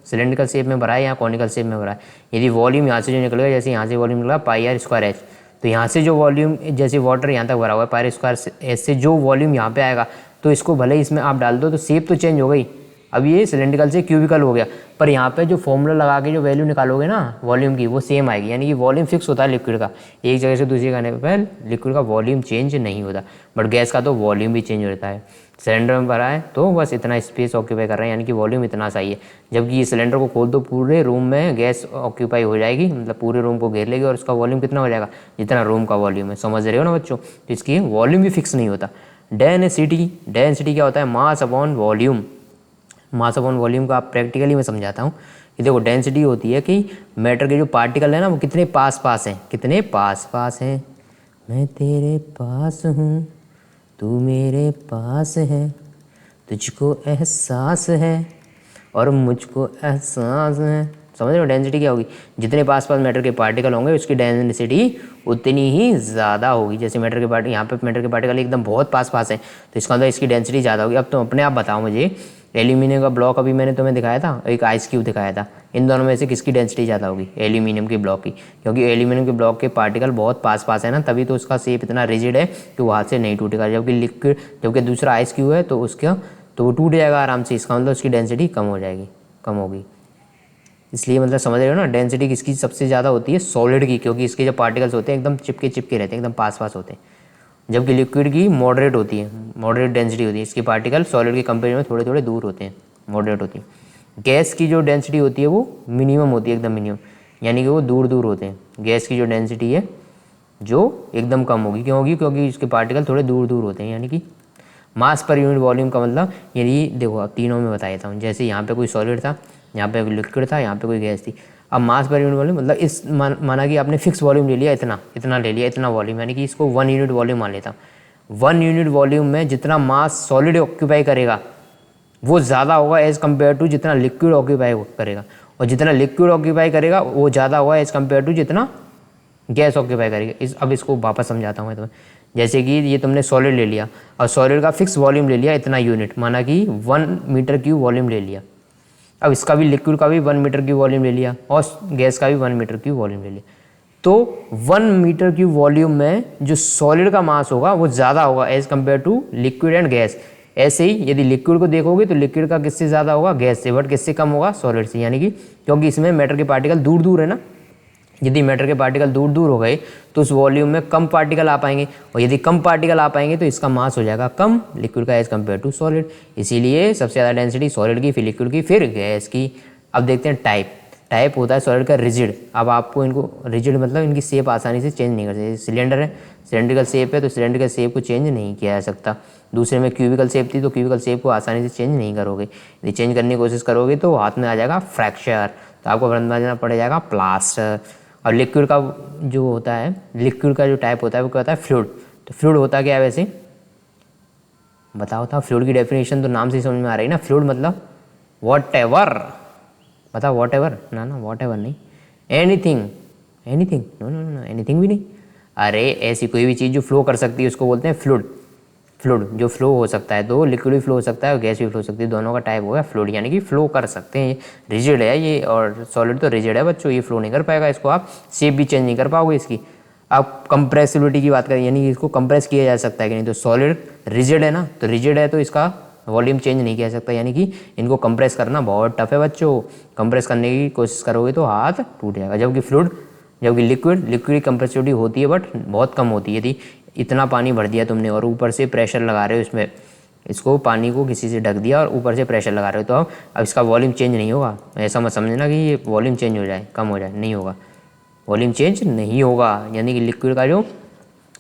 Speaker 1: सिलेंड्रिकल शेप में भरा है या कॉनिकल शेप में भरा है। यदि वॉल्यूम यहाँ से जो निकलेगा, जैसे यहाँ से वॉल्यूम निकला πr²h, तो यहाँ से जो वॉल्यूम, जैसे वाटर यहाँ तक भरा हुआ है πr²h से जो वॉल्यूम यहाँ पे आएगा, तो इसको भले ही इसमें आप डाल दो तो शेप तो चेंज हो गई। अब ये सिलेंड्रिकल से क्यूबिकल हो गया, पर यहाँ पे जो फॉर्मूला लगा के जो वैल्यू निकालोगे ना वॉल्यूम की, वो सेम आएगी। यानी कि वॉल्यूम फिक्स होता है लिक्विड का, एक जगह से दूसरी जगह पर लिक्विड का वॉल्यूम चेंज नहीं होता। बट गैस का तो वॉल्यूम भी चेंज होता है। सिलेंडर में भरा है तो बस इतना स्पेस ऑक्यूपाई कर रहे हैं, यानी कि वॉल्यूम इतना सही है। जबकि ये सिलेंडर को खोल दो, पूरे रूम में गैस ऑक्यूपाई हो जाएगी, मतलब पूरे रूम को घेर लेगी, और उसका वॉल्यूम कितना हो जाएगा? जितना रूम का वॉल्यूम है। समझ रहे हो ना बच्चों? तो इसकी वॉल्यूम भी फिक्स नहीं होता। डेंसिटी क्या होता है? Mass upon volume. Mass upon volume का आप प्रैक्टिकली मैं समझाता हूँ कि देखो डेंसिटी होती है कि मैटर के जो पार्टिकल है ना वो कितने पास पास हैं, कितने पास पास हैं। मैं तेरे पास हूँ, तू मेरे पास है, तुझको एहसास है और मुझको एहसास है। समझ रहे हो डेंसिटी क्या होगी? जितने पास पास मैटर के पार्टिकल होंगे उसकी डेंसिटी उतनी ही ज़्यादा होगी। जैसे मैटर के पार्टिकल, यहाँ पे मैटर के पार्टिकल एकदम बहुत पास पास है तो इसका मतलब इसकी डेंसिटी ज़्यादा होगी। अब तो अपने आप बताओ मुझे, एल्यूमिनियम का ब्लॉक अभी मैंने तुम्हें दिखाया था, एक आइस क्यूब दिखाया था, इन दोनों में से किसकी डेंसिटी ज़्यादा होगी? एल्यूमिनियम के ब्लॉक की, क्योंकि एल्यूमिनियम के ब्लॉक के पार्टिकल बहुत पास पास है ना, तभी तो उसका शेप इतना रिजिड है कि वो हाथ से नहीं टूटेगा। जबकि लिक्विड, जबकि दूसरा आइस क्यूब है तो उसका तो वो टूट जाएगा आराम से, इसका मतलब उसकी डेंसिटी कम हो जाएगी, कम होगी। इसलिए मतलब समझ रहे हो ना, डेंसिटी किसकी सबसे ज़्यादा होती है? सॉलिड की, क्योंकि इसके जो पार्टिकल्स होते हैं एकदम चिपके चिपके रहते हैं, एकदम पास पास होते हैं। जबकि लिक्विड की मॉडरेट होती है, मॉडरेट डेंसिटी होती है, इसके पार्टिकल सॉलिड के कंपेरिजन में थोड़े थोड़े दूर होते हैं, मॉडरेट होती है। गैस की जो डेंसिटी होती है वो मिनिमम होती है, एकदम मिनिमम, यानी कि वो दूर दूर होते हैं। गैस की जो डेंसिटी है जो एकदम कम होगी, क्यों होगी? क्योंकि इसके पार्टिकल थोड़े दूर दूर होते हैं। यानी कि मास पर यूनिट वॉल्यूम का मतलब, यदि देखो अब तीनों में बता देता हूँ। जैसे यहाँ पे कोई सॉलिड था, यहाँ पे कोई लिक्विड था, यहाँ पे कोई गैस थी। अब मास पर यूनिट वॉल्यूम मतलब इस माना कि आपने फिक्स वॉल्यूम ले लिया, इतना इतना ले लिया, इतना वॉल्यूम, यानी कि इसको 1 यूनिट वॉल्यूम मान लेता हूँ। 1 यूनिट वॉल्यूम में जितना मास सॉलिड ऑक्यूपाई करेगा वो ज़्यादा होगा एज़ कम्पेयर टू जितना लिक्विड ऑक्यूपाई करेगा, और जितना लिक्विड ऑक्यूपाई करेगा वो ज़्यादा होगा एज़ कम्पेयर टू जितना गैस ऑक्यूपाई करेगी। अब इसको वापस समझाता हूँ मैं तुम्हें। जैसे कि ये तुमने सॉलिड ले लिया और सॉलिड का फिक्स वॉल्यूम ले लिया इतना यूनिट, माना कि 1 मीटर क्यूब वॉल्यूम ले लिया। अब इसका भी, लिक्विड का भी 1 मीटर क्यूब वॉल्यूम ले लिया और गैस का भी 1 मीटर क्यूब वॉल्यूम ले लिया। तो 1 मीटर क्यूब वॉल्यूम में जो सॉलिड का मास होगा वो ज़्यादा होगा as compare to liquid and gas. ऐसे ही यदि लिक्विड को देखोगे तो लिक्विड का किससे ज़्यादा होगा? गैस से, बट किससे कम होगा? सॉलिड से। यानी कि क्योंकि इसमें मैटर के पार्टिकल दूर दूर है ना, यदि मैटर के पार्टिकल दूर दूर हो गए तो उस वॉल्यूम में कम पार्टिकल आ पाएंगे, और यदि कम पार्टिकल आ पाएंगे तो इसका मास हो जाएगा कम, लिक्विड का एज कम्पेयर टू सॉलिड। इसीलिए सबसे ज़्यादा डेंसिटी सॉलिड की, फिर लिक्विड की, फिर गैस की। अब देखते हैं टाइप। टाइप होता है सॉलिड का रिजिड। अब आपको इनको रिजिड मतलब इनकी शेप आसानी से चेंज नहीं कर सकते। सिलेंडर है, सिलेंड्रिकल शेप है तो सिलेंड्रिकल शेप को चेंज नहीं किया जा सकता। दूसरे में क्यूबिकल शेप थी तो क्यूबिकल शेप को आसानी से चेंज नहीं करोगे। यदि चेंज करने की कोशिश करोगे तो हाथ में आ जाएगा फ्रैक्चर, तो आपको बनवाना पड़ जाएगा प्लास्टर। और लिक्विड का जो होता है, लिक्विड का जो टाइप होता है वो क्या होता है? फ्लूइड। तो फ्लूइड होता क्या है वैसे? बताओ था। फ्लूइड की डेफिनेशन तो नाम से समझ में आ रही है ना। फ्लूइड मतलब वॉट एवर, बताओ वॉट एवर ना, वॉट एवर नहीं, anything, anything, no no no, anything भी नहीं। अरे ऐसी कोई भी चीज़ जो फ्लो कर सकती है उसको बोलते हैं फ्लूइड। फ्लूइड जो फ्लो हो सकता है, तो लिक्विड भी फ्लो हो सकता है और गैस भी फ्लो हो सकती है, दोनों का टाइप हो गया फ्लूइड, यानी कि फ्लो कर सकते हैं। रिजिड है ये, और सॉलिड तो रिजिड है बच्चों, ये फ्लो नहीं कर पाएगा, इसको आप शेप भी चेंज नहीं कर पाओगे इसकी। आप कंप्रेसिबिलिटी की बात करें, यानी कि इसको कंप्रेस किया जा सकता है कि नहीं, तो सॉलिड रिजिड है ना, तो रिजिड है तो इसका वॉल्यूम चेंज नहीं किया जा सकता, यानी कि इनको कंप्रेस करना बहुत टफ है बच्चों। कंप्रेस करने की कोशिश करोगे तो हाथ टूट जाएगा। जबकि फ्लूइड, जबकि लिक्विड की कंप्रेसिबिलिटी होती है बट बहुत कम होती है। यदि इतना पानी भर दिया तुमने और ऊपर से प्रेशर लगा रहे हो इसमें, इसको पानी को किसी से ढक दिया और ऊपर से प्रेशर लगा रहे हो, तो अब इसका वॉल्यूम चेंज नहीं होगा। ऐसा मत समझना कि ये वॉल्यूम चेंज हो जाए, कम हो जाए, नहीं होगा, वॉल्यूम चेंज नहीं होगा। यानी कि लिक्विड का जो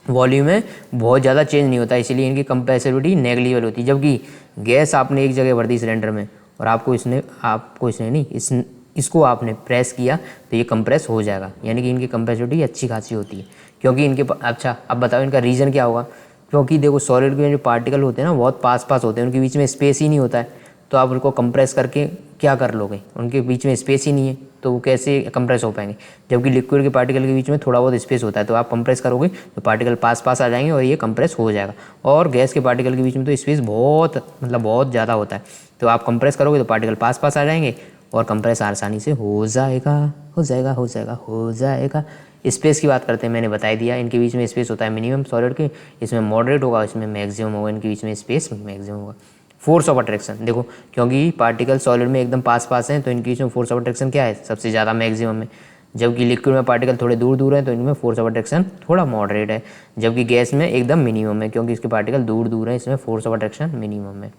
Speaker 1: वॉल्यूम है बहुत ज़्यादा चेंज नहीं होता, इसीलिए इनकी कंप्रेसिबिलिटी नेगलिजिबल होती है। जबकि गैस आपने एक जगह भर दी सिलेंडर में और आपको इसने नहीं, इसको आपने प्रेस किया तो ये कंप्रेस हो जाएगा, यानी कि इनकी कंप्रेसिबिलिटी अच्छी खासी होती है। क्योंकि इनके अच्छा, अब बताओ इनका रीज़न क्या होगा? क्योंकि देखो सॉलिड के जो पार्टिकल होते हैं ना बहुत पास पास होते हैं, उनके बीच में स्पेस ही नहीं होता है, तो आप उनको कंप्रेस करके क्या कर लोगे? उनके बीच में स्पेस ही नहीं है तो वो कैसे कंप्रेस हो पाएंगे? जबकि लिक्विड के पार्टिकल के बीच में थोड़ा बहुत स्पेस होता है, तो आप कंप्रेस करोगे तो पार्टिकल पास पास आ जाएंगे और ये कंप्रेस हो जाएगा। और गैस के पार्टिकल के बीच में तो स्पेस बहुत बहुत ज़्यादा होता है, तो आप कंप्रेस करोगे तो पार्टिकल पास पास आ जाएंगे और कंप्रेस आसानी से हो जाएगा, हो जाएगा, हो जाएगा, हो जाएगा। स्पेस की बात करते हैं, मैंने बता दिया इनके बीच में स्पेस होता है मिनिमम सॉलिड के, इसमें मॉडरेट होगा, इसमें मैक्सिमम होगा, इनके बीच में स्पेस मैक्सिमम होगा। फोर्स ऑफ अट्रैक्शन देखो, क्योंकि पार्टिकल सॉलिड में एकदम पास पास हैं तो इनके बीच में फोर्स ऑफ अट्रैक्शन क्या है? सबसे ज़्यादा मैक्सिमम है। जबकि लिक्विड में पार्टिकल थोड़े दूर दूर हैं तो इनमें फोर्स ऑफ अट्रैक्शन थोड़ा मॉडरेट है। जबकि गैस में एकदम मिनिमम है, क्योंकि इसके पार्टिकल दूर दूर हैं, इसमें फोर्स ऑफ अट्रैक्शन मिनिमम है।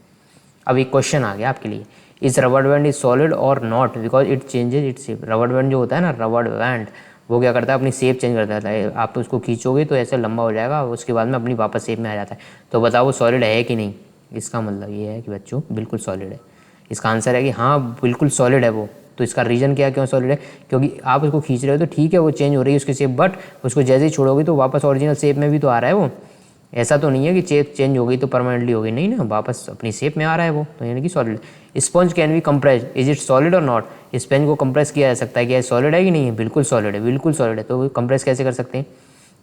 Speaker 1: अब एक क्वेश्चन आ गया आपके लिए, इस रबर बैंड इज सॉलिड और not because it changes its shape. Rubber band जो होता है ना, रबर बैंड वो क्या करता है, अपनी शेप चेंज कर देता है। आप उसको खींचोगे तो ऐसे लंबा हो जाएगा, उसके बाद में अपनी वापस शेप में आ जाता है। तो बताओ वो सॉलिड है कि नहीं? इसका मतलब ये है कि बच्चों बिल्कुल सॉलिड है। इसका आंसर है कि हाँ बिल्कुल सॉलिड है वो। तो इसका रीज़न क्या है क्यों सॉलिड है? क्योंकि आप उसको खींच रहे हो तो ठीक है वो चेंज हो रही है उसकी शेप, बट उसको जैसे ही छोड़ोगे तो वापस ओरिजिनल शेप में भी तो आ रहा है वो। ऐसा तो नहीं है कि शेप चेंज हो गई तो परमानेंटली हो गई, नहीं ना, वापस अपनी शेप में आ रहा है वो, तो यानी कि solid. Sponge can be compress, is it solid और नॉट? स्पंज को कंप्रेस किया जा सकता है, क्या सॉलिड है कि नहीं है? बिल्कुल सॉलिड है, बिल्कुल सॉलिड है। तो कंप्रेस कैसे कर सकते हैं?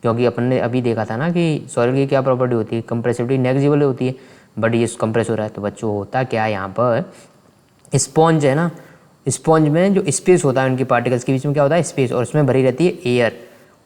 Speaker 1: क्योंकि अपन ने अभी देखा था ना कि सॉलिड की क्या प्रॉपर्टी होती है, कंप्रेसिबिलिटी नेग्लिजिबल होती है, बट ये कंप्रेस हो रहा है। तो बच्चों होता क्या है यहाँ पर, स्पॉन्ज है ना, स्पॉन्ज में जो स्पेस होता है उनकी पार्टिकल्स के बीच में क्या होता है, स्पेस, और उसमें भरी रहती है एयर।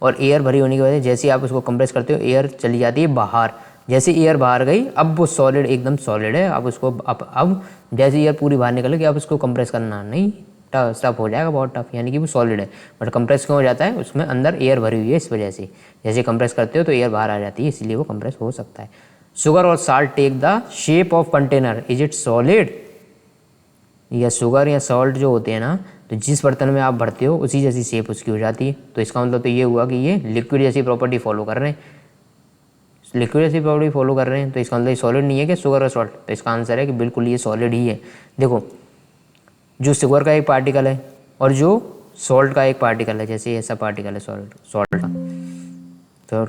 Speaker 1: और एयर भरी होने की वजह से जैसे ही आप उसको कंप्रेस करते हो एयर चली जाती है बाहर। जैसे एयर बाहर गई अब वो सॉलिड एकदम सॉलिड है। अब उसको अब जैसे एयर पूरी बाहर निकल गई अब उसको कंप्रेस करना नहीं, टफ हो जाएगा, बहुत टफ, यानी कि वो सॉलिड है। बट कंप्रेस क्यों हो जाता है, उसमें अंदर एयर भरी हुई है, इस वजह से जैसे कंप्रेस करते हो तो एयर बाहर आ जाती है, इसलिए वो कंप्रेस हो सकता है। शुगर और salt take the shape of container, is it solid? या शुगर या सॉल्ट जो होते हैं ना, तो जिस बर्तन में आप भरते हो उसी जैसी शेप उसकी हो जाती है। तो इसका मतलब तो ये हुआ कि ये लिक्विड जैसी प्रॉपर्टी फॉलो कर रहे हैं, लिक्विड जैसी प्रॉपर्टी फॉलो कर रहे हैं। तो इसका मतलब सॉलिड नहीं है कि शुगर और सॉल्ट? तो इसका आंसर है कि बिल्कुल ये सॉलिड ही है। देखो जो शुगर का एक पार्टिकल है और जो सॉल्ट का एक पार्टिकल है, जैसे ऐसा पार्टिकल है सॉल्ट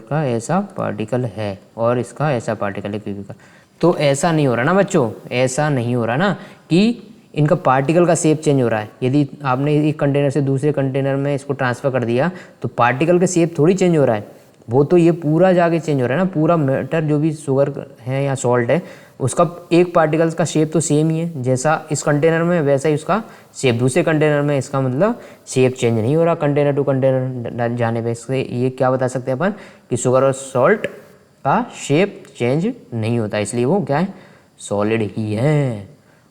Speaker 1: का ऐसा पार्टिकल है और इसका ऐसा पार्टिकल है क्यूबिकल। तो ऐसा नहीं हो रहा ना बच्चों, ऐसा नहीं हो रहा ना कि इनका पार्टिकल का शेप चेंज हो रहा है। यदि आपने एक कंटेनर से दूसरे कंटेनर में इसको ट्रांसफ़र कर दिया तो पार्टिकल का शेप थोड़ी चेंज हो रहा है, वो तो ये पूरा जाके चेंज हो रहा है ना। पूरा मैटर जो भी शुगर है या सॉल्ट है उसका एक पार्टिकल्स का शेप तो सेम ही है, जैसा इस कंटेनर में वैसा ही उसका शेप दूसरे कंटेनर में। इसका मतलब शेप चेंज नहीं हो रहा कंटेनर टू कंटेनर जाने पे। इससे ये क्या बता सकते हैं अपन कि शुगर और सॉल्ट का शेप चेंज नहीं होता, इसलिए वो क्या है, सॉलिड ही है।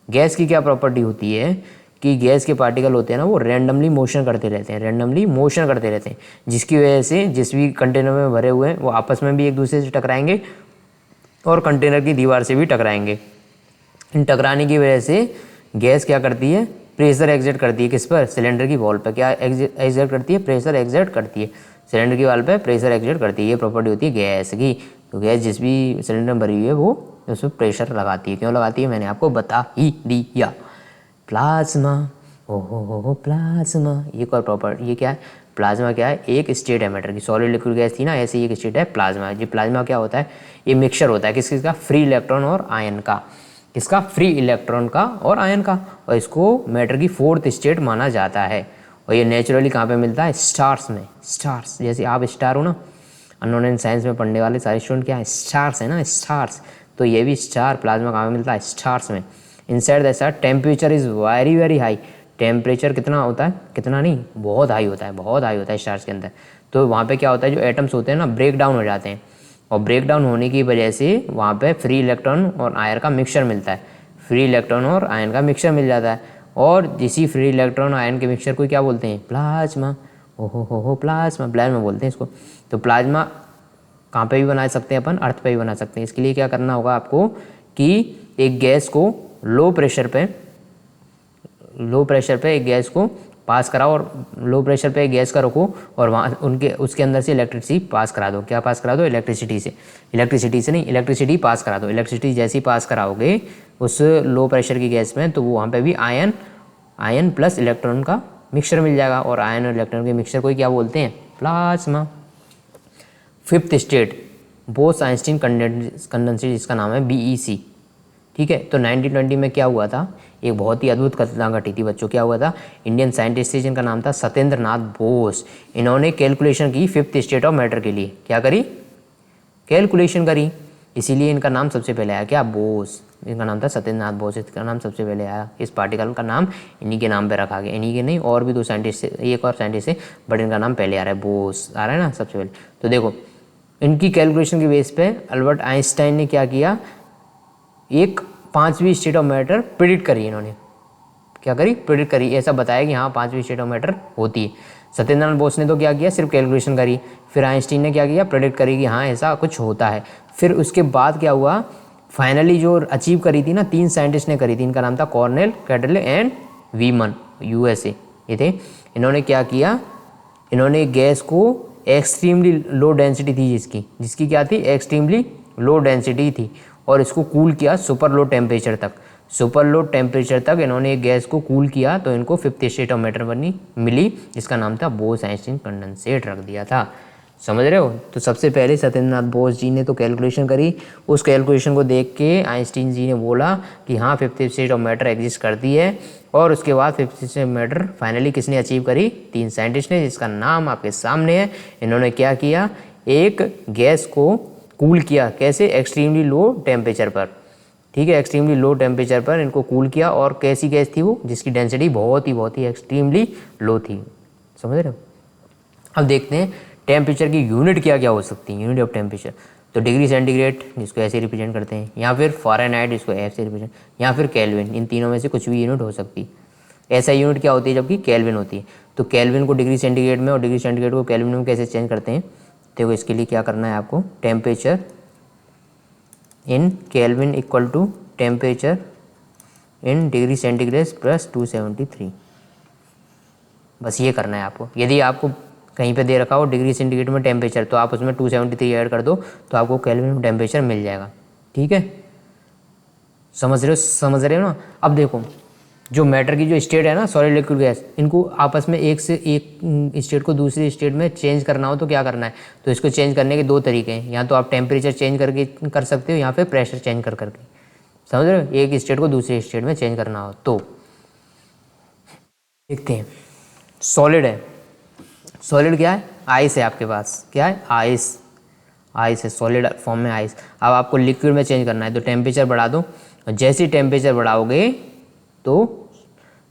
Speaker 1: गैस की क्या प्रॉपर्टी होती है कि गैस के पार्टिकल होते हैं ना वो रैंडमली मोशन करते रहते हैं, रैंडमली मोशन करते रहते हैं, जिसकी वजह से जिस भी कंटेनर में भरे हुए हैं वो आपस में भी एक दूसरे से टकराएंगे और कंटेनर की दीवार से भी टकराएंगे। इन टकराने की वजह से गैस क्या करती है, प्रेशर एग्जर्ट करती है, किस पर, सिलेंडर की वॉल पर। क्या एग्जर्ट करती है, प्रेशर एग्जर्ट करती है, सिलेंडर की वॉल पर प्रेशर एग्जर्ट करती है। ये प्रॉपर्टी होती है गैस की। तो गैस जिस भी सिलेंडर में भरी हुई है वो उसमें प्रेशर लगाती है। क्यों लगाती है मैंने आपको बता ही दिया। प्लाज्मा, ओहो प्लाज्मा, ये कोई प्रॉपर्टी, ये क्या है, प्लाज्मा क्या है, एक स्टेट है मैटर की। सॉलिड लिक्विड गैस थी ना, ऐसे ही एक स्टेट है प्लाज्मा। ये प्लाज्मा क्या होता है, ये मिक्सचर होता है किसका, फ्री इलेक्ट्रॉन और आयन का। किसका, फ्री इलेक्ट्रॉन का और आयन का। और इसको मैटर की फोर्थ स्टेट माना जाता है। और ये नेचुरली कहाँ पे मिलता है, स्टार्स में। स्टार्स जैसे आप स्टार हो ना, अननोन एंड साइंस में पढ़ने वाले सारे स्टूडेंट क्या है, स्टार्स है ना, स्टार्स। तो ये भी स्टार प्लाज्मा कहाँ पे मिलता है, स्टार्स में। Inside the star temperature is very very high. Temperature कितना होता है, कितना नहीं, बहुत हाई होता है, बहुत हाई होता है स्टार्स के अंदर। तो वहाँ पे क्या होता है, जो एटम्स होते हैं ना ब्रेक डाउन हो जाते हैं, और ब्रेक डाउन होने की वजह से वहाँ पे फ्री इलेक्ट्रॉन और आयन का मिक्सचर मिलता है। फ्री इलेक्ट्रॉन और आयन का मिक्सचर मिल जाता है, और इसी फ्री इलेक्ट्रॉन आयन के मिक्सचर को क्या बोलते हैं, प्लाज्मा। ओहो प्लाज्मा, प्लाज्मा बोलते हैं इसको। तो प्लाज्मा कहाँ पे भी बना सकते हैं अपन, अर्थ पे भी बना सकते हैं। इसके लिए क्या करना होगा आपको कि एक गैस को लो प्रेशर पे एक गैस को पास कराओ, और लो प्रेशर पे एक गैस का रखो, और वहाँ उसके अंदर से इलेक्ट्रिसिटी पास करा दो। क्या पास करा दो, इलेक्ट्रिसिटी से नहीं, इलेक्ट्रिसिटी पास करा दो। इलेक्ट्रिसिटी जैसे ही पास कराओगे उस लो प्रेशर की गैस में, तो वो वहाँ पे भी आयन प्लस इलेक्ट्रॉन का मिक्सचर मिल जाएगा, और आयन और इलेक्ट्रॉन के मिक्सचर को क्या बोलते हैं, plasma. Fifth state Bose-Einstein condensate, जिसका नाम है BEC। ठीक है, तो 1920 में क्या हुआ था, एक बहुत ही अद्भुत घटना घटी थी बच्चों। क्या हुआ था, इंडियन साइंटिस्ट थे जिनका नाम था सत्येंद्र नाथ बोस। इन्होंने कैलकुलेशन की फिफ्थ स्टेट ऑफ मैटर के लिए। क्या करी, कैलकुलेशन करी, इसीलिए इनका नाम सबसे पहले आया क्या, बोस। इनका नाम था सत्येंद्र नाथ बोस, इसका नाम सबसे पहले आया। इस पार्टिकल का नाम इन्हीं के नाम पे रखा गया। इन्हीं के नहीं, और भी दो साइंटिस्ट, एक और साइंटिस्ट है, बट इनका नाम पहले आ रहा है, बोस आ रहा है ना सबसे पहले। तो देखो इनकी कैलकुलेशन के बेस पे अल्बर्ट आइंस्टाइन ने क्या किया, एक 5वीं स्टेट ऑफ मैटर प्रिडिक्ट करी। इन्होंने क्या करी, प्रिडिक्ट करी, ऐसा बताया कि हाँ 5वीं स्टेट ऑफ मैटर होती है। सत्येंद्र नाथ बोस ने तो क्या किया, सिर्फ कैलकुलेशन करी। फिर आइंस्टीन ने क्या किया, प्रिडिक्ट करी कि हाँ ऐसा कुछ होता है। फिर उसके बाद क्या हुआ, फाइनली जो अचीव करी थी ना, 3 साइंटिस्ट ने करी थी। इनका नाम था कॉर्नेल, कैटले एंड वीमन, USA ये थे। इन्होंने क्या किया, इन्होंने गैस को एक्सट्रीमली लो डेंसिटी थी जिसकी क्या थी, एक्सट्रीमली लो डेंसिटी थी, और इसको कूल किया सुपर लो टेम्परेचर तक। सुपर लो टेम्परेचर तक इन्होंने गैस को कूल किया तो इनको फिफ्थ स्टेट ऑफ मैटर बनी मिली, जिसका नाम था बोस-आइंस्टीन कंडेंसेट रख दिया था। समझ रहे हो? तो सबसे पहले सत्येंद्रनाथ बोस जी ने तो कैलकुलेशन करी, उस कैलकुलेशन को देख के आइंस्टीन जी ने बोला कि हाँ fifth state of matter exist करती है, और उसके बाद fifth state of matter finally किसने अचीव करी, 3 साइंटिस्ट ने, जिसका नाम आपके सामने है। इन्होंने क्या किया, एक गैस को कूल किया, कैसे, एक्सट्रीमली लो टेम्परेचर पर, ठीक है, एक्सट्रीमली लो टेम्परेचर पर इनको कूल किया, और कैसी गैस थी वो, जिसकी डेंसिटी बहुत ही एक्सट्रीमली लो थी। समझ रहे हो? अब देखते हैं टेम्परेचर की यूनिट क्या क्या हो सकती है, यूनिट ऑफ टेम्परेचर। तो डिग्री सेंटीग्रेड जिसको ऐसे रिप्रेजेंट करते हैं, या फिर फ़ारेनहाइट जिसको एफ से रिप्रेजेंट, या फिर केल्विन, इन तीनों में से कुछ भी यूनिट हो सकती है। ऐसा यूनिट क्या होती है जबकि केल्विन होती है। तो केल्विन को डिग्री सेंटीग्रेड में और डिग्री सेंटीग्रेड को केल्विन में कैसे चेंज करते हैं, देखो इसके लिए क्या करना है आपको, temperature in kelvin equal to temperature in degree centigrade plus 273, बस ये करना है आपको। यदि आपको कहीं पे दे रखा हो डिग्री सेंटीग्रेड में टेम्परेचर, तो आप उसमें 273 ऐड कर दो तो आपको केल्विन में टेम्परेचर मिल जाएगा। ठीक है, समझ रहे हो ना? अब देखो जो मैटर की जो स्टेट है ना, सॉलिड लिक्विड गैस, इनको आपस में एक से एक स्टेट को दूसरी स्टेट में चेंज करना हो तो क्या करना है, तो इसको चेंज करने के 2 तरीके हैं, या तो आप टेम्परेचर चेंज करके कर सकते हो, या फिर प्रेशर चेंज करके। समझ रहे हो? एक स्टेट को दूसरी स्टेट में चेंज करना हो तो देखते हैं। सॉलिड है, सॉलिड क्या है, आइस है आपके पास, क्या है, आइस, आइस है, सॉलिड फॉर्म में आइस। अब आपको लिक्विड में चेंज करना है तो टेम्परेचर बढ़ा दो, और जैसे ही टेम्परेचर बढ़ाओगे तो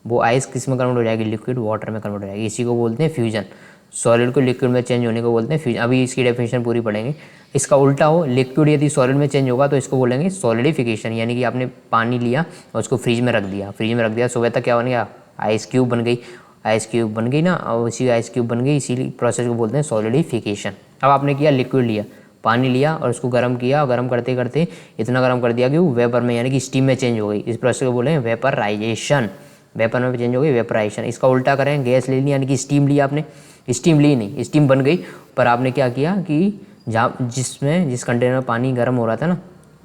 Speaker 1: वो आइस किस में कन्वर्ट हो जाएगी, लिक्विड वाटर में कन्वर्ट हो जाएगी। इसी को बोलते हैं फ्यूजन। सॉलिड को लिक्विड में चेंज होने को बोलते हैं फ्यूजन। अभी इसकी डेफिनेशन पूरी पढ़ेंगे। इसका उल्टा हो, लिक्विड यदि सॉलिड में चेंज होगा तो इसको बोलेंगे सॉलिडिफिकेशन, यानी कि आपने पानी लिया और उसको फ्रिज में रख दिया, सुबह तक क्या बन गया, आइस क्यूब बन गई, आइस क्यूब बन गई ना, और उसी आइस क्यूब बन गई, इसी प्रोसेस को बोलते हैं सॉलिडिफिकेशन। अब आपने किया, लिक्विड लिया, पानी लिया और उसको गर्म किया, और गर्म करते करते इतना गर्म कर दिया कि वो वेपर में यानी कि स्टीम में चेंज हो गई। इस प्रोसेस को बोलेंगे वेपराइजेशन, वेपर में चेंज हो गई, वेपराइजेशन। इसका उल्टा करें, गैस ले ली यानी कि स्टीम लिया आपने, स्टीम ली नहीं, स्टीम बन गई, पर आपने क्या किया कि जहाँ जिस कंटेनर में पानी गर्म हो रहा था ना,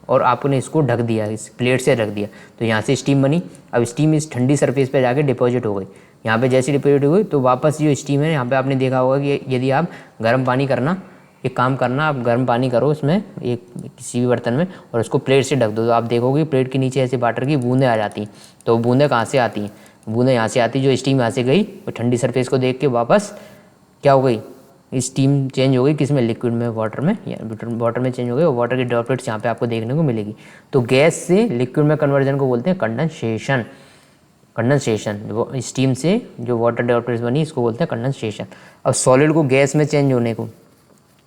Speaker 1: और आपने इसको ढक दिया, इस प्लेट से ढक दिया, तो यहाँ से स्टीम बनी। अब स्टीम इस ठंडी सरफेस पे जाके डिपॉजिट हो गई। यहाँ पे जैसे डिपॉजिट हो गई तो वापस जो स्टीम है, यहाँ पे आपने देखा होगा कि यदि आप गर्म पानी करना, एक काम करना, आप गर्म पानी करो उसमें एक किसी भी बर्तन में, और उसको प्लेट से ढक दो, तो आप देखोगे प्लेट के नीचे ऐसे वाटर की बूंदें आ जाती हैं। तो बूंदें कहाँ से आती हैं, बूंदें यहाँ से आती, जो स्टीम यहाँ से गई वो ठंडी सरफेस को देख के वापस क्या हो गई, स्टीम चेंज हो गई किस में, लिक्विड में, वाटर में, या वाटर में चेंज हो गई, और वाटर की ड्रॉपलेट्स यहाँ पे आपको देखने को मिलेगी। तो गैस से लिक्विड में कन्वर्जन को बोलते हैं कंडेंसेशन। कंडेंसेशन, वो स्टीम से जो वाटर ड्रॉपलेट्स बनी इसको बोलते हैं कंडेंसेशन। अब सॉलिड को गैस में चेंज होने को,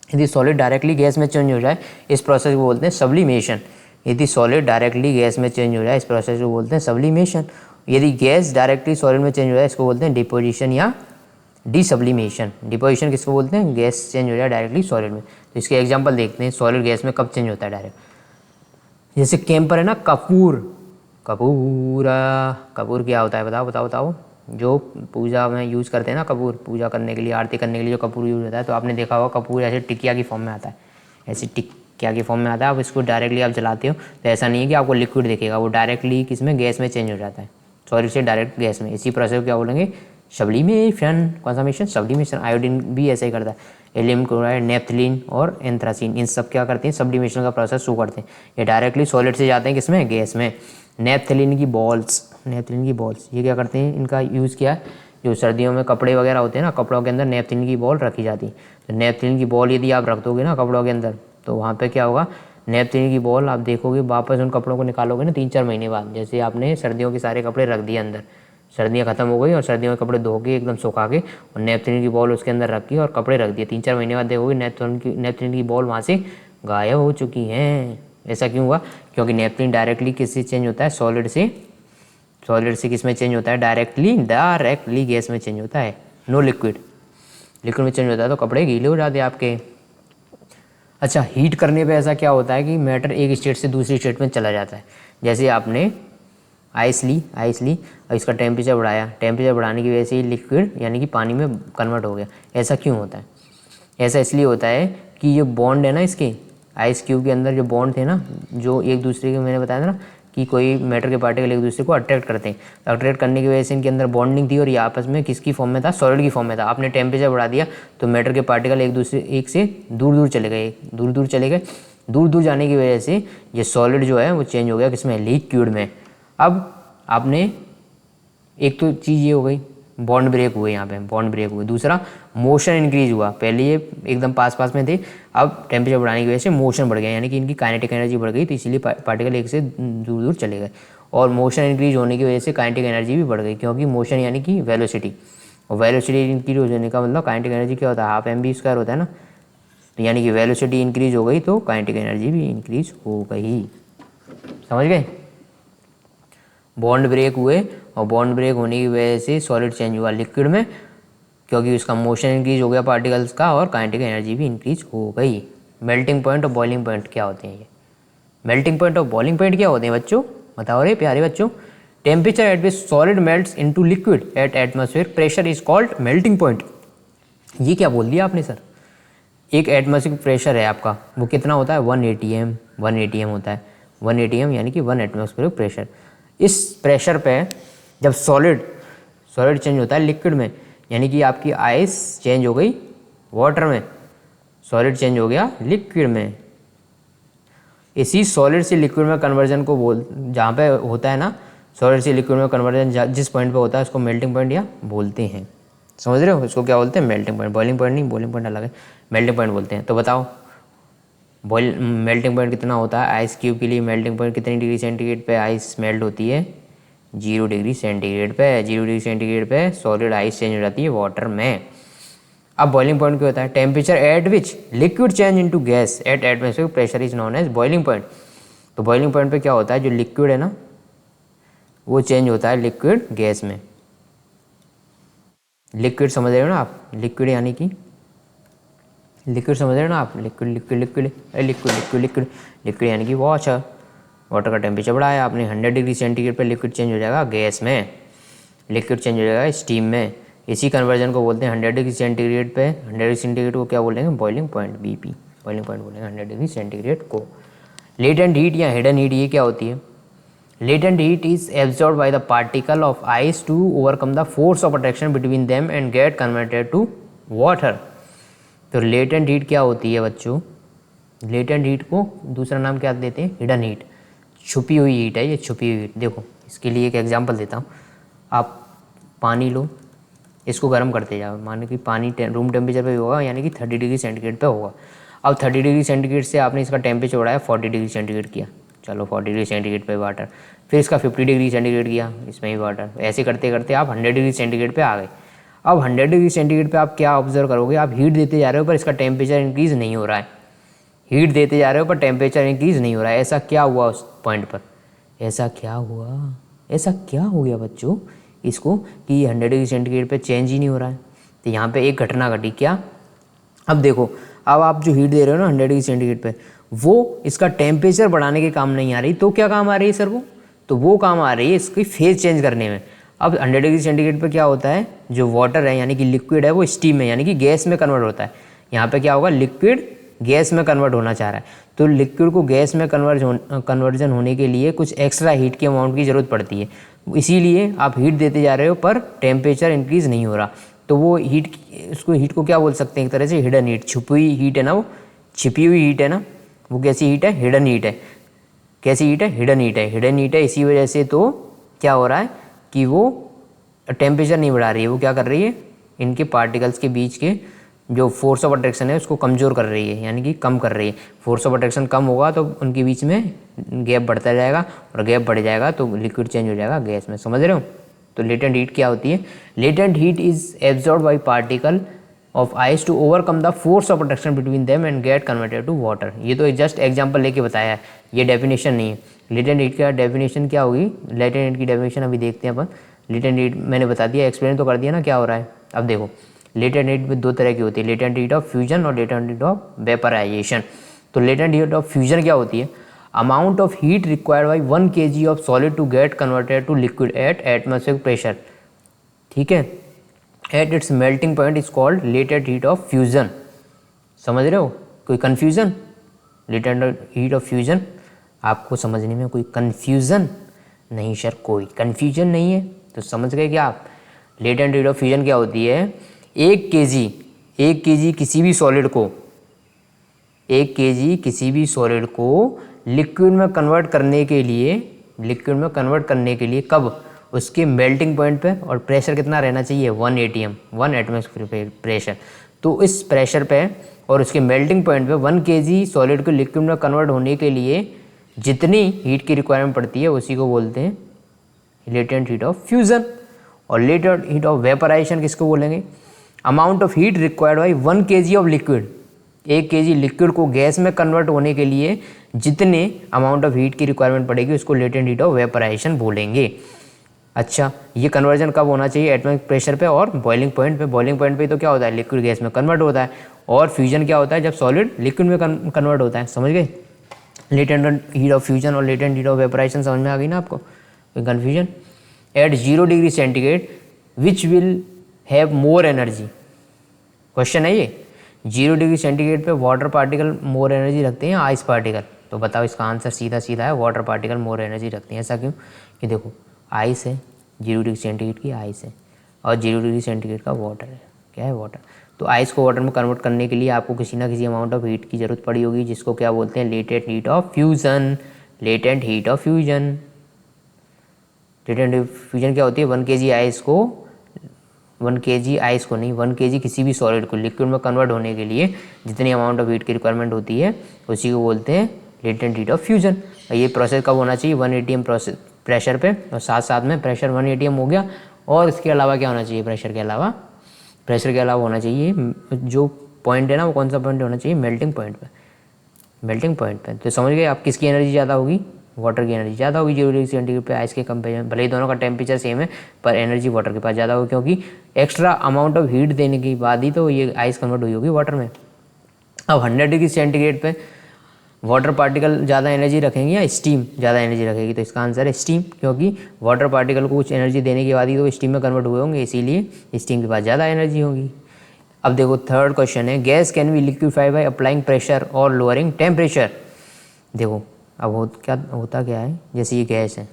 Speaker 1: यदि सॉलिड डायरेक्टली गैस में चेंज हो जाए इस प्रोसेस को बोलते हैं सब्लिमेशन। यदि सॉलिड डायरेक्टली गैस में चेंज हो जाए इस प्रोसेस को बोलते हैं सब्लिमेशन। यदि गैस डायरेक्टली सॉलिड में चेंज हो जाए इसको बोलते हैं डिपोजिशन या डिसब्लिमेशन। डिपोजिशन किसको बोलते हैं, गैस चेंज हो जाए डायरेक्टली सॉलिड में। तो इसके एग्जांपल देखते हैं, सॉलिड गैस में कब चेंज होता है डायरेक्ट। जैसे कैंपर है ना, कपूर, कपूर क्या होता है, बताओ। जो पूजा में यूज़ करते हैं ना, कपूर पूजा करने के लिए, आरती करने के लिए जो कपूर यूज़ होता है, तो आपने देखा होगा कपूर ऐसे टिकिया की फॉर्म में आता है, ऐसी टिकिया की फॉर्म में आता है। आप इसको डायरेक्टली आप जलाते हो तो ऐसा नहीं है कि आपको लिक्विड दिखेगा, वो डायरेक्टली किसमें, गैस में चेंज हो जाता है, सॉलिड से डायरेक्ट गैस में। इसी प्रोसेस को क्या बोलेंगे, सब्लिमेशन। कौन सा मिशन, सब्लिमेशन। आयोडीन भी ऐसा ही करता है, एल्यूमिनियम क्लोराइड, नेफ्थलीन और एंथ्रासीन, इन सब क्या करते हैं, सब्लिमेशन का प्रोसेस शुरू करते हैं। ये डायरेक्टली सॉलिड से जाते हैं किसमें, गैस में। नेफ्थलीन की बॉल्स, ये क्या करते हैं, इनका यूज़ किया है, जो सर्दियों में कपड़े वगैरह होते हैं ना, कपड़ों के अंदर नेफ्थलीन की बॉल रखी जाती है। तो नेफ्थलीन की बॉल यदि आप रख दोगे ना कपड़ों के अंदर, तो वहाँ पे क्या होगा, नेफ्थलीन की बॉल आप देखोगे वापस उन कपड़ों को निकालोगे ना 3-4 महीने बाद। जैसे आपने सर्दियों के सारे कपड़े रख दिए अंदर, सर्दियाँ खत्म हो गई और सर्दियों के कपड़े धो के एकदम सुखा के, और नेफ्थलीन की बॉल उसके अंदर रखी और कपड़े रख दिए, 3-4 महीने बाद देखोगे नेफ्थलीन की बॉल वहाँ से गायब हो चुकी हैं। ऐसा क्यों हुआ, क्योंकि नेफ्थलीन डायरेक्टली किससे चेंज होता है, सॉलिड से किस में चेंज होता है, डायरेक्टली गैस में चेंज होता है, नो लिक्विड में चेंज होता है, तो कपड़े गीले हो जाते हैं आपके। अच्छा, हीट करने पे ऐसा क्या होता है कि मैटर एक स्टेट से दूसरी स्टेट में चला जाता है। जैसे आपने आइस ली और इसका टेम्परेचर बढ़ाया, टेम्परेचर बढ़ाने की वजह से ये लिक्विड यानी कि पानी में कन्वर्ट हो गया। ऐसा क्यों होता है? ऐसा इसलिए होता है कि ये बॉन्ड है ना, इसके आइस क्यूब के अंदर जो बॉन्ड थे ना, जो एक दूसरे के, मैंने बताया था ना कि कोई मैटर के पार्टिकल एक दूसरे को अट्रैक्ट करते हैं, अट्रैक्ट करने की वजह से इनके अंदर बॉन्डिंग थी और ये आपस में किसकी फॉर्म में था? सॉलिड की फॉर्म में था। आपने टेम्परेचर बढ़ा दिया तो मैटर के पार्टिकल एक से दूर दूर चले गए, दूर दूर जाने की वजह से ये सॉलिड जो है वो चेंज हो गया किसमें? लिक्विड में। अब आपने एक तो चीज़ ये हो गई, बॉन्ड ब्रेक हुए, यहाँ पे बॉन्ड ब्रेक हुए। दूसरा, मोशन इंक्रीज हुआ। पहले ये एकदम पास में थे, अब टेम्परेचर बढ़ाने की वजह से मोशन बढ़ गया, यानी कि इनकी काइनेटिक एनर्जी बढ़ गई, तो इसीलिए पार्टिकल एक से दूर दूर चले गए। और मोशन इंक्रीज होने की वजह से काइनेटिक एनर्जी भी बढ़ गई, क्योंकि मोशन यानी कि वेलोसिटी, और वेलोसिटी इंक्रीज होने का मतलब काइनेटिक एनर्जी क्या होता है? हाफ mv² होता है ना, तो यानी कि वेलोसिटी इंक्रीज हो गई तो काइनेटिक एनर्जी भी इंक्रीज हो गई। समझ गए? बॉन्ड ब्रेक हुए और बॉन्ड ब्रेक होने की वजह से सॉलिड चेंज हुआ लिक्विड में, क्योंकि उसका मोशन इंक्रीज हो गया पार्टिकल्स का, और काइनेटिक एनर्जी भी इंक्रीज हो गई। मेल्टिंग पॉइंट और बॉइलिंग पॉइंट क्या होते हैं? ये मेल्टिंग पॉइंट और बॉइलिंग पॉइंट क्या होते हैं बच्चों? बताओ रे प्यारे बच्चों। Temperature at which solid melts into liquid at atmospheric pressure is called melting point. ये क्या बोल दिया आपने सर? एक एटमॉस्फेरिक प्रेशर है आपका, वो कितना होता है? 1 atm, 1 atm होता है। 1 atm यानी कि 1 एटमॉस्फेरिक प्रेशर। इस प्रेशर पे जब सॉलिड चेंज होता है लिक्विड में, यानी कि आपकी आइस चेंज हो गई वाटर में, सॉलिड चेंज हो गया लिक्विड में। इसी सॉलिड से लिक्विड में कन्वर्जन को जहाँ पे होता है ना, सॉलिड से लिक्विड में कन्वर्जन जिस पॉइंट पे होता है उसको मेल्टिंग पॉइंट या बोलते हैं। समझ रहे हो? इसको क्या बोलते हैं? Melting point. बॉइलिंग पॉइंट नहीं, बॉइलिंग पॉइंट अलग है, मेल्टिंग पॉइंट बोलते हैं। तो बताओ मेल्टिंग पॉइंट कितना होता है? आइस क्यूब के लिए मेल्टिंग पॉइंट कितनी डिग्री सेंटीग्रेड पे आइस मेल्ट होती है? 0 डिग्री सेंटीग्रेड पे। 0 डिग्री सेंटीग्रेड पे सॉलिड आइस चेंज हो जाती है वाटर में। अब बॉइलिंग पॉइंट क्या होता है? Temperature at which liquid change into gas at atmospheric pressure is known as boiling point. तो बॉइलिंग पॉइंट पे क्या होता है? जो लिक्विड है ना, वो चेंज होता है लिक्विड गैस में। लिक्विड समझ रहे हो ना आप? लिक्विड यानी कि लिक्विड समझ रहे हो ना आप? लिक्विड यानी कि वाटर। वाटर का टेम्परेचर बढ़ाया आपने 100 डिग्री सेंटीग्रेड पर, लिक्विड चेंज हो जाएगा गैस में, लिक्विड चेंज हो जाएगा स्टीम में। इसी कन्वर्जन को बोलते हैं 100 डिग्री सेंटीग्रेड पे। 100 डिग्री सेंटीग्रेड को क्या बोलेंगे? Boiling point, BP, boiling point बोलेंगे 100 डिग्री सेंटीग्रेड को। लेटेंट हीट या हिडन हीट, ये क्या होती है? Latent heat is absorb by the particle of ice to overcome the force of attraction between them and get converted to water. तो latent heat क्या होती है बच्चों? लेटेंट हीट को दूसरा नाम क्या देते हैं? Hidden heat. छुपी हुई हीट है ये, छुपी हुई हीट। देखो इसके लिए एक एग्जांपल देता हूँ। आप पानी लो, इसको गर्म करते जाओ, मानो कि पानी रूम टेम्परेचर पे होगा, यानी कि 30 डिग्री सेंटीग्रेड पे होगा। अब 30 डिग्री सेंटीग्रेड से आपने इसका टेम्परेचर बढ़ाया 40 डिग्री सेंटीग्रेड किया, चलो 40 डिग्री सेंटीग्रेड पे वाटर, फिर इसका 50 डिग्री सेंटीग्रेड किया, इसमें भी वाटर। ऐसे करते करते आप 100 डिग्री सेंटीग्रेड पे आ गए। अब 100 डिग्री सेंटीग्रेड पे आप क्या ऑब्जर्व करोगे? आप हीट देते जा रहे हो पर इसका टेम्परेचर इंक्रीज़ नहीं हो रहा है। हीट देते जा रहे हो पर टेम्परेचर इंक्रीज़ नहीं हो रहा है। ऐसा क्या हुआ उस पॉइंट पर? ऐसा क्या हुआ? ऐसा क्या हो गया बच्चों इसको कि 100 डिग्री सेंटीग्रेड पे चेंज ही नहीं हो रहा है? तो यहाँ पे एक घटना घटी। क्या? अब देखो, अब आप जो हीट दे रहे हो ना 100 डिग्री सेंटीग्रेड पे, वो इसका टेम्परेचर बढ़ाने के काम नहीं आ रही, तो क्या काम आ रही है सर? वो काम आ रही है इसकी फेज चेंज करने में। अब 100 डिग्री सेंटीग्रेड पे क्या होता है? जो वाटर है यानी कि लिक्विड है, वो स्टीम में यानी कि गैस में कन्वर्ट होता है। यहाँ पे क्या होगा? लिक्विड गैस में कन्वर्ट होना चाह रहा है, तो लिक्विड को गैस में कन्वर्जन होने के लिए कुछ एक्स्ट्रा हीट की अमाउंट की ज़रूरत पड़ती है। इसीलिए आप हीट देते जा रहे हो पर टेम्परेचर इंक्रीज़ नहीं हो रहा। तो वो हीट को क्या बोल सकते हैं? एक तरह से हिडन हीट, छुपी हुई हीट है ना, वो छिपी हुई हीट है ना। वो कैसी हीट है? हिडन हीट है। कैसी हीट है? हिडन हीट है। हिडन हीट है, इसी वजह से तो क्या हो रहा है कि वो टेम्परेचर नहीं बढ़ा रही है। वो क्या कर रही है? इनके पार्टिकल्स के बीच के जो फोर्स ऑफ अट्रैक्शन है उसको कमज़ोर कर रही है, यानी कि कम कर रही है। फोर्स ऑफ अट्रैक्शन कम होगा तो उनके बीच में गैप बढ़ता जाएगा, और गैप बढ़ जाएगा तो लिक्विड चेंज हो जाएगा गैस में। समझ रहे हो? तो लेटेंट हीट क्या होती है? Latent heat is absorb by particle of ice to overcome the force of attraction between them and get converted to water. ये तो जस्ट एग्जाम्पल लेके बताया है, ये डेफिनेशन नहीं है। लेटेंट हीट का डेफिनेशन क्या होगी? लेटेंट हीट की डेफिनेशन अभी देखते हैं अपन। लेटेंट हीट मैंने बता दिया, एक्सप्लेन तो कर दिया ना क्या हो रहा है। अब देखो, लेटेंट हीट में दो तरह की होती है, लेटेंट हीट ऑफ फ्यूजन और लेटेंट हीट ऑफ वेपराइजेशन। तो लेटेंट हीट ऑफ फ्यूजन क्या होती है? Amount of heat required by 1 kg of solid to get converted to liquid at atmospheric pressure, ठीक है, at its melting point is called latent heat of fusion. समझ रहे हो, कोई confusion? Latent heat of fusion आपको समझने में कोई कन्फ्यूज़न नहीं सर, कोई कन्फ्यूजन नहीं है, तो समझ गए क्या आप? लेटेंट हीट ऑफ फ्यूजन क्या होती है? 1 kg किसी भी सॉलिड को, 1 kg किसी भी सॉलिड को लिक्विड में कन्वर्ट करने के लिए कब? उसके मेल्टिंग पॉइंट पे, और प्रेशर कितना रहना चाहिए? 1 atm, 1 एटमॉस्फेरिक प्रेशर। तो इस प्रेशर पे और उसके मेल्टिंग पॉइंट पे 1 kg सॉलिड को लिक्विड में कन्वर्ट होने के लिए जितनी हीट की रिक्वायरमेंट पड़ती है उसी को बोलते हैं लेटेंट हीट ऑफ फ्यूजन। और लेटेंट हीट ऑफ वेपराइजेशन किसको बोलेंगे? Amount of heat required by 1 kg of liquid, 1 kg liquid को गैस में कन्वर्ट होने के लिए जितने अमाउंट ऑफ हीट की रिक्वायरमेंट पड़ेगी उसको लेटेंट हीट ऑफ वेपराइजेशन बोलेंगे। अच्छा, ये कन्वर्जन कब होना चाहिए? एटमॉस्फेरिक प्रेशर पे और बॉइलिंग पॉइंट पे। बॉइलिंग पॉइंट पे तो क्या होता है? लिक्विड गैस में कन्वर्ट होता है। और फ्यूजन क्या होता है? जब सॉलिड लिक्विड में कन्वर्ट होता है। समझ गए? लेटेंट हीट ऑफ फ्यूजन और लेटेंट हीट ऑफ वेपराइजेशन समझ में आ गई ना आपको? कोई confusion? At 0 degree centigrade which will have more energy, question है ये। 0 डिग्री सेंटीग्रेड पे वाटर पार्टिकल मोर एनर्जी रखते हैं आइस पार्टिकल? तो बताओ, इसका आंसर सीधा सीधा है, वाटर पार्टिकल मोर एनर्जी रखते हैं। ऐसा क्यों? कि देखो, आइस है, 0 डिग्री सेंटीग्रेड की आइस है, और 0 डिग्री सेंटीग्रेड का वाटर है। क्या है? वाटर। तो आइस को वाटर में कन्वर्ट करने के लिए आपको किसी ना किसी अमाउंट ऑफ हीट की जरूरत पड़ी होगी, जिसको क्या बोलते हैं? Latent heat of fusion. Latent heat of fusion. Latent heat fusion क्या होती है? 1 kg आइस को, 1 kg आइस को नहीं, 1 kg किसी भी सॉलिड को लिक्विड में कन्वर्ट होने के लिए जितनी अमाउंट ऑफ हीट की रिक्वायरमेंट होती है उसी को बोलते हैं लेटेंट हीट ऑफ फ्यूजन। ये प्रोसेस कब होना चाहिए? 1 atm प्रोसेस प्रेशर पे, और साथ साथ में प्रेशर 1 atm हो गया, और इसके अलावा क्या होना चाहिए? प्रेशर के अलावा होना चाहिए जो पॉइंट है ना, वो कौन सा पॉइंट होना चाहिए? मेल्टिंग पॉइंट पे। मेल्टिंग पॉइंट पे तो समझ गए आप, किसकी एनर्जी ज़्यादा होगी? वाटर की एनर्जी ज़्यादा होगी 0 डिग्री सेंटीग्रेड पे आइस के कंपेरिजन। भले ही दोनों का टेम्परेचर सेम है, पर एनर्जी वाटर के पास ज़्यादा होगी, क्योंकि एक्स्ट्रा अमाउंट ऑफ हीट देने के बाद ही तो ये आइस कन्वर्ट हुई होगी वाटर में। अब 100 डिग्री सेंटीग्रेड पे वाटर पार्टिकल ज़्यादा एनर्जी रखेंगे या स्टीम ज़्यादा एनर्जी रखेगी? तो इसका आंसर है स्टीम, क्योंकि वाटर पार्टिकल को कुछ एनर्जी देने के बाद ही तो स्टीम में कन्वर्ट हुए होंगे, इसीलिए स्टीम के पास ज़्यादा एनर्जी होगी। अब देखो, थर्ड क्वेश्चन है, gas can be liquefy by applying pressure और लोअरिंग टेम्परेचर। देखो, अब होता क्या है? जैसे ये गैस है,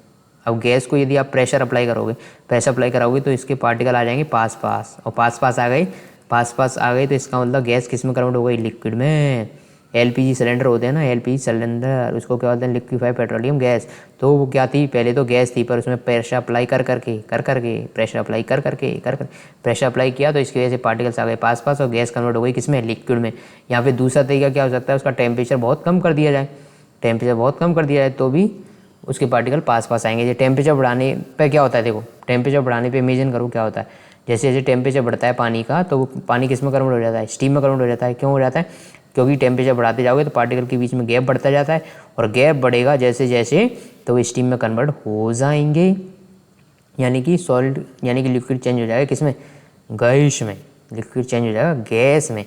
Speaker 1: अब गैस को यदि आप प्रेशर अप्लाई कराओगे तो इसके पार्टिकल आ जाएंगे पास, और पास आ गए तो इसका मतलब गैस किस में कन्वर्ट हो गई? लिक्विड में। LPG सिलेंडर होते हैं ना, LPG सिलेंडर, उसको क्या बोलते हैं? Liquefied petroleum gas. तो वो क्या थी? पहले तो गैस थी, पर उसमें प्रेशर अप्लाई कर करके प्रेशर अप्लाई किया, तो इसकी वजह से पार्टिकल्स आ गए पास, और गैस कन्वर्ट हो गई किसमें? लिक्विड में। यहाँ पे दूसरा तरीका क्या हो सकता है? उसका टेम्परेचर बहुत कम कर दिया जाए, तो भी उसके पार्टिकल पास आएंगे। जैसे टेम्परेचर बढ़ाने पे क्या होता है? देखो, टेम्परेचर बढ़ाने पे इमेजिन करो क्या होता है। जैसे जैसे टेम्परेचर बढ़ता है पानी का, तो वो पानी किस में कन्वर्ट हो जाता है? स्टीम में कन्वर्ट हो जाता है। क्यों हो जाता है? क्योंकि टेम्परेचर बढ़ाते जाओगे तो पार्टिकल के बीच में गैप बढ़ता जाता है, और गैप बढ़ेगा जैसे जैसे तो वो स्टीम में कन्वर्ट हो जाएंगे, यानी कि सॉलिड, यानी कि लिक्विड चेंज हो जाएगा किसमें? गैस में। लिक्विड चेंज हो जाएगा गैस में।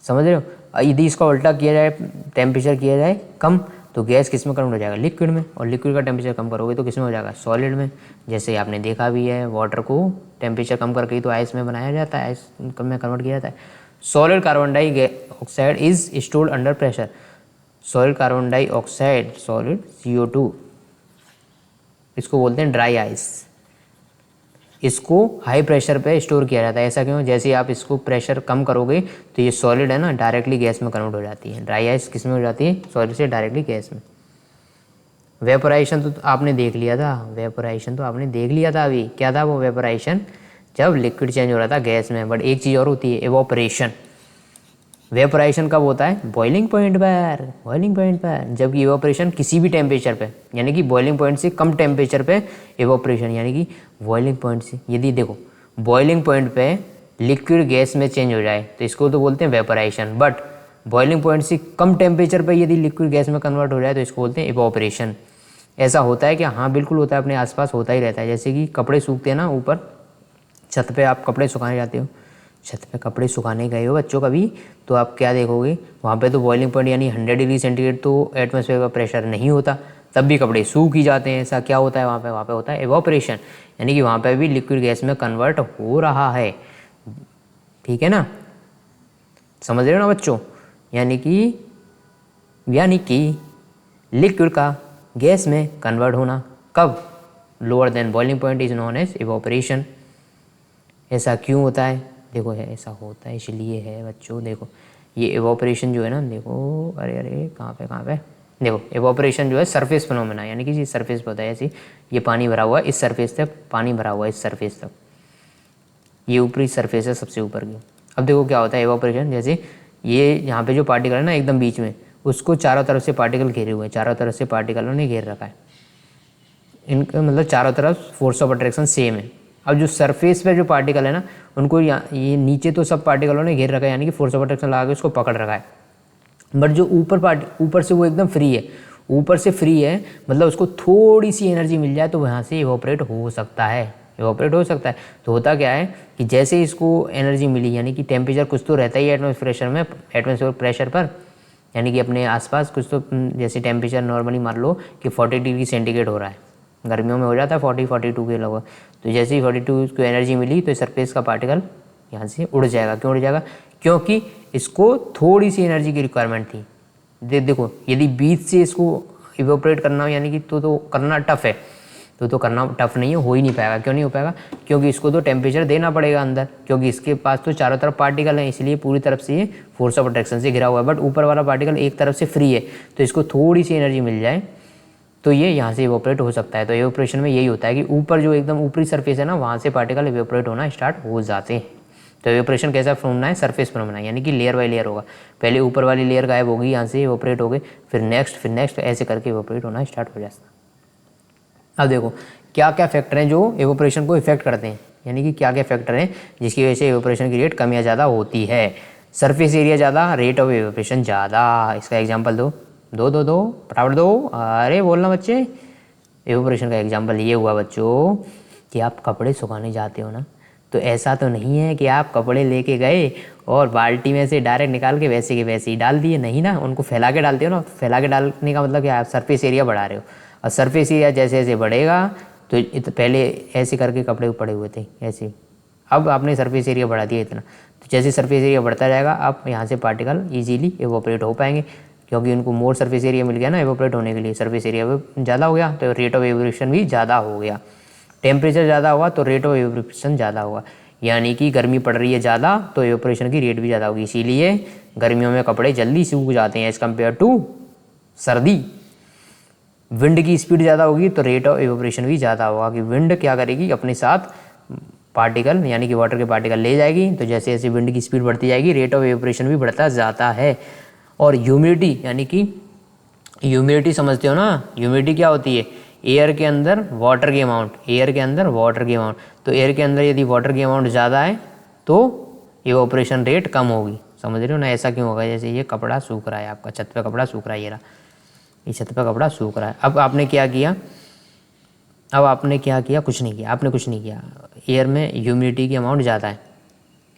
Speaker 1: समझ रहे हो? यदि इसका उल्टा किया जाए, टेम्परेचर किया जाए कम, तो गैस किस में कन्वर्ट हो जाएगा? लिक्विड में। और लिक्विड का टेम्परेचर कम करोगे तो किस में हो जाएगा? सॉलिड में। जैसे आपने देखा भी है, वाटर को टेम्परेचर कम करके तो आइस में बनाया जाता है, आइस में कन्वर्ट किया जाता है। Solid carbon dioxide is stored under pressure. Solid carbon dioxide, solid CO2, इसको बोलते हैं ड्राई आइस। इसको हाई प्रेशर पे स्टोर किया जाता है। ऐसा क्यों? जैसे आप इसको प्रेशर कम करोगे तो ये सॉलिड है ना, डायरेक्टली गैस में कन्वर्ट हो जाती है। ड्राई आइस किस में हो जाती है? सॉलिड से डायरेक्टली गैस में। वेपोराइजेशन तो आपने देख लिया था, अभी क्या था वो वेपोराइजेशन? जब लिक्विड चेंज हो रहा था गैस में। बट एक चीज़ और होती है, एवोपरेशन। वेपोराइजेशन कब होता है? बॉइलिंग पॉइंट पर। जबकि इवोपरेशन किसी भी टेम्परेचर पे, यानी कि बॉइलिंग पॉइंट से कम टेम्परेचर पे इवोपरेशन, यानी कि बॉइलिंग पॉइंट से, यदि देखो बॉइलिंग पॉइंट पे लिक्विड गैस में चेंज हो जाए तो इसको तो बोलते हैं वेपोराइजेशन। बट बॉइलिंग पॉइंट से कम टेम्परेचर पे यदि लिक्विड गैस में कन्वर्ट हो जाए तो इसको बोलते हैं इवोपरेशन। ऐसा होता है कि हाँ, बिल्कुल होता है, अपने आसपास होता ही रहता है। जैसे कि कपड़े सूखते हैं ना, ऊपर छत पे आप कपड़े सुखाने जाते हो, छत पे कपड़े सुखाने गए हो बच्चों कभी, तो आप क्या देखोगे, वहाँ पे तो बॉइलिंग पॉइंट यानी 100 डिग्री सेंटीग्रेड तो एटमॉस्फेयर का प्रेशर नहीं होता, तब भी कपड़े सूख ही जाते हैं। ऐसा क्या होता है वहाँ पे होता है एवोपरेशन, यानी कि वहाँ पे भी लिक्विड गैस में कन्वर्ट हो रहा है। ठीक है ना, समझ रहे हो ना बच्चों। यानी कि लिक्विड का गैस में कन्वर्ट होना कब, lower than boiling point is known as evaporation. ऐसा क्यों होता है, देखो है ऐसा होता है इसलिए है बच्चों, देखो ये एवोपरेशन जो है ना, देखो अरे कहाँ पे देखो एवोपरेशन जो है सरफेस फिनोमेना, यानी कि सरफेस पे होता है। ऐसे ये पानी भरा हुआ है, इस सरफेस तक पानी भरा हुआ है, इस सरफेस तक, ये ऊपरी सरफेस है सबसे ऊपर की। अब देखो क्या होता है एवोपरेशन, जैसे ये यहाँ पे जो पार्टिकल है ना एकदम बीच में, उसको चारों तरफ से पार्टिकल घेरे हुए हैं, चारों तरफ से पार्टिकलों ने घेर रखा है, इनका मतलब चारों तरफ फोर्स ऑफ अट्रैक्शन सेम है। अब जो सरफेस पे जो पार्टिकल है ना, उनको ये नीचे तो सब पार्टिकलों ने घेर रखा है, यानी कि फोर्स ऑफ अट्रैक्शन लगा के उसको पकड़ रखा है, बट जो ऊपर से वो एकदम फ्री है, ऊपर से फ्री है, मतलब उसको थोड़ी सी एनर्जी मिल जाए तो वहाँ से इवोपरेट हो सकता है, इवोपरेट हो सकता है। तो होता क्या है कि जैसे इसको एनर्जी मिली, यानी कि टेम्परेचर कुछ तो रहता ही है एटमॉस्फेयर प्रेशर पर, यानी कि अपने आसपास कुछ तो, जैसे टेम्परेचर नॉर्मली मान लो कि 40 डिग्री सेंटीग्रेड हो रहा है, गर्मियों में हो जाता है 40-42 के लगभग, तो जैसे ही 42 को एनर्जी मिली तो सरफेस का पार्टिकल यहाँ से उड़ जाएगा। क्यों उड़ जाएगा, क्योंकि इसको थोड़ी सी एनर्जी की रिक्वायरमेंट थी। देखो यदि बीच से इसको इवोपरेट करना हो, यानी कि तो करना टफ है, तो करना टफ नहीं है, हो ही नहीं पाएगा। क्यों नहीं हो पाएगा, क्योंकि इसको तो टेम्परेचर देना पड़ेगा अंदर, क्योंकि इसके पास तो चारों तरफ पार्टिकल हैं, इसलिए पूरी तरफ से ये फोर्स ऑफ अट्रैक्शन से घिरा हुआ है, बट ऊपर वाला पार्टिकल एक तरफ से फ्री है, तो इसको थोड़ी सी एनर्जी मिल जाए तो ये यहाँ से इवोपरेट हो सकता है। तो इवोपरेशन में यही होता है कि ऊपर जो एकदम ऊपरी सरफेस है ना, वहाँ से पार्टिकल इवोपरेट होना स्टार्ट हो जाते हैं। तो इवोपरेशन कैसा फिनोमेना है, सरफेस फिनोमेना, यानी कि लेयर बाय लेयर होगा, पहले ऊपर वाली लेयर गायब होगी, यहाँ से इवोपरेट हो गए, फिर नेक्स्ट ऐसे करके इवोपरेट होना स्टार्ट हो जाता है। अब देखो क्या क्या फैक्टर हैं जो इवोपरेशन को इफेक्ट करते हैं, यानी कि क्या क्या फैक्टर हैं जिसकी वजह से इवोपरेशन की रेट कम या ज़्यादा होती है। सरफेस एरिया ज़्यादा, रेट ऑफ इवोपरेशन ज़्यादा। इसका एग्जाम्पल दो फटाफट दो, अरे बोलना बच्चे। इवोपरेशन का एग्जाम्पल ये हुआ बच्चों कि आप कपड़े सुखाने जाते हो ना, तो ऐसा तो नहीं है कि आप कपड़े लेके गए और बाल्टी में से डायरेक्ट निकाल के वैसे के वैसे ही डाल दिए, नहीं ना, उनको फैला के डालते हो ना। फैला के डालने का मतलब क्या, आप सरफेस एरिया बढ़ा रहे हो, और सरफेस एरिया जैसे जैसे बढ़ेगा तो पहले ऐसे करके कपड़े पड़े हुए थे ऐसे, अब आपने सरफेस एरिया बढ़ा दिया इतना, तो जैसे सरफेस एरिया बढ़ता जाएगा आप यहाँ से पार्टिकल ईजिली इवोपरेट हो पाएंगे, क्योंकि उनको मोर सरफेस एरिया मिल गया ना इवोपरेट होने के लिए, सरफेस एरिया ज़्यादा हो गया तो रेट ऑफ इवोपरेशन भी ज़्यादा हो गया। टेम्परेचर ज़्यादा होगा तो रेट ऑफ इवोपरेशन ज़्यादा होगा, यानी कि गर्मी पड़ रही है ज़्यादा तो इवोपरेशन की रेट भी ज़्यादा होगी, इसीलिए गर्मियों में कपड़े जल्दी सूख जाते हैं एज़ कम्पेयर टू सर्दी। विंड की स्पीड ज़्यादा होगी तो रेट ऑफ इवोपरेशन भी ज़्यादा होगा, कि विंड क्या करेगी, अपने साथ पार्टिकल यानी कि वाटर के पार्टिकल ले जाएगी, तो जैसे जैसे विंड की स्पीड बढ़ती जाएगी रेट ऑफ इवोपरेशन भी बढ़ता जाता है। और ह्यूमिडिटी, यानी कि ह्यूमिडिटी समझते हो ना, ह्यूमिडिटी क्या होती है, एयर के अंदर वाटर की अमाउंट, एयर के अंदर वाटर की अमाउंट, तो एयर के अंदर यदि वाटर की अमाउंट ज़्यादा है तो इवोपरेशन रेट कम होगी, समझ रहे हो ना। ऐसा क्यों होगा, जैसे ये कपड़ा सूख रहा है, आपका छत पे कपड़ा सूख रहा है, ये रहा, ये छत पे कपड़ा सूख रहा है, अब आपने क्या किया, कुछ नहीं किया, आपने कुछ नहीं किया, एयर में ह्यूमिडिटी की अमाउंट ज़्यादा है,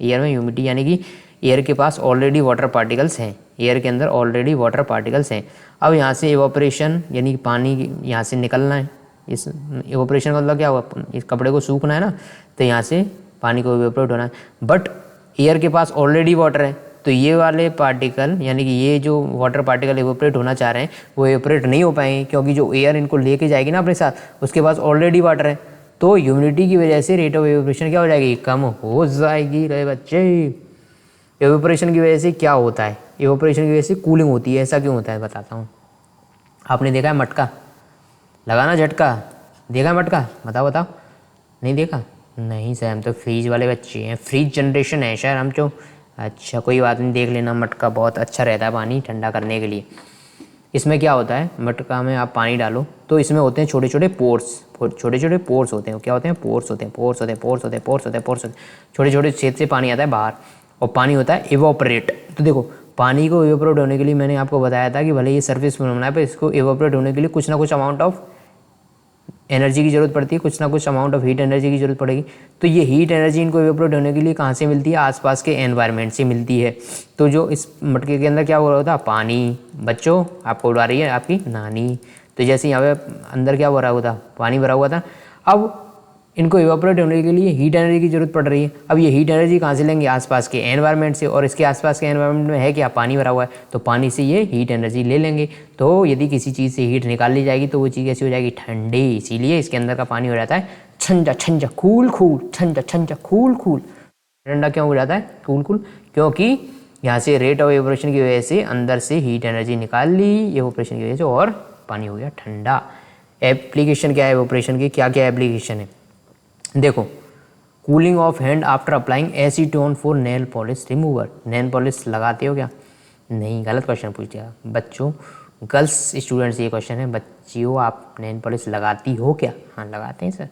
Speaker 1: एयर में ह्यूमिडिटी यानी कि एयर के पास ऑलरेडी वाटर पार्टिकल्स हैं, एयर के अंदर ऑलरेडी वाटर पार्टिकल्स हैं। अब यहाँ से इवोपरेशन यानी कि पानी यहाँ से निकलना है, इस इवोपरेशन का मतलब क्या हुआ, इस कपड़े को सूखना है ना, तो यहाँ से पानी को इवोपरेट होना है, बट एयर के पास ऑलरेडी वाटर है, तो ये वाले पार्टिकल यानी कि ये जो वाटर पार्टिकल इवोपरेट होना चाह रहे हैं वो इवोपरेट नहीं हो पाएंगे, क्योंकि जो एयर इनको लेके जाएगी ना अपने साथ उसके पास ऑलरेडी वाटर है, तो ह्यूमिडिटी की वजह से रेट ऑफ इवोपरेशन क्या हो जाएगी, कम हो जाएगी। रहे बच्चे, इवोपरेशन की वजह से क्या होता है, इवोपरेशन की वजह से कूलिंग होती है। ऐसा क्यों होता है बताता हूँ। आपने देखा है मटका लगाना, झटका देखा है मटका, बताओ नहीं देखा, नहीं सर हम तो फ्रीज वाले बच्चे हैं, फ्रीज जनरेशन है सर हम तो। अच्छा कोई बात नहीं, देख लेना, मटका बहुत अच्छा रहता है पानी ठंडा करने के लिए। इसमें क्या होता है, मटका में आप पानी डालो तो इसमें होते हैं छोटे छोटे पोर्स होते हैं, क्या होते हैं, पोर्स होते हैं, छोटे छोटे छेद से पानी आता है बाहर, और पानी होता है इवोपरेट। तो देखो पानी को इवोपरेट होने के लिए मैंने आपको बताया था कि भले ये सरफेस फिनोमेना है, पर इसको इवोपरेट होने के लिए कुछ ना कुछ अमाउंट ऑफ एनर्जी की ज़रूरत पड़ती है, कुछ ना कुछ अमाउंट ऑफ हीट एनर्जी की ज़रूरत पड़ेगी। तो ये हीट एनर्जी इनको इवेपोरेट होने के लिए कहाँ से मिलती है, आसपास के एनवायरनमेंट से मिलती है। तो जो इस मटके के अंदर क्या हो रहा होता है, पानी। बच्चों आपको उड़ा रही है आपकी नानी। तो जैसे यहाँ पे अंदर क्या भरा हुआ था, पानी भरा हुआ था। अब इनको इवेपोरेट होने के लिए हीट एनर्जी की ज़रूरत पड़ रही है। अब ये हीट एनर्जी कहाँ से लेंगे, आसपास के एनवायरनमेंट से, और इसके आसपास के एनवायरनमेंट में है क्या, पानी भरा हुआ है, तो पानी से ये हीट एनर्जी ले लेंगे। तो यदि किसी चीज़ से हीट निकाल ली जाएगी तो वो चीज़ कैसी हो जाएगी, ठंडी। इसीलिए इसके अंदर का पानी हो जाता है ठंडा ठंडा कूल कूल, ठंडा ठंडा कूल कूल। ठंडा क्यों हो जाता है, कूल कूल, क्योंकि यहाँ से रेट ऑफ इवेपोरेशन की वजह से अंदर से हीट एनर्जी निकाल ली इवेपोरेशन की वजह से, और पानी हो गया ठंडा। एप्लीकेशन क्या है इवेपोरेशन की, क्या क्या एप्लीकेशन है देखो। Cooling of hand after applying acetone for nail polish remover. Nail polish लगाते हो क्या, नहीं, गलत क्वेश्चन पूछ दिया बच्चों। गर्ल्स स्टूडेंट्स ये क्वेश्चन है, बच्चियों आप नेल पॉलिश लगाती हो क्या, हाँ लगाते हैं सर।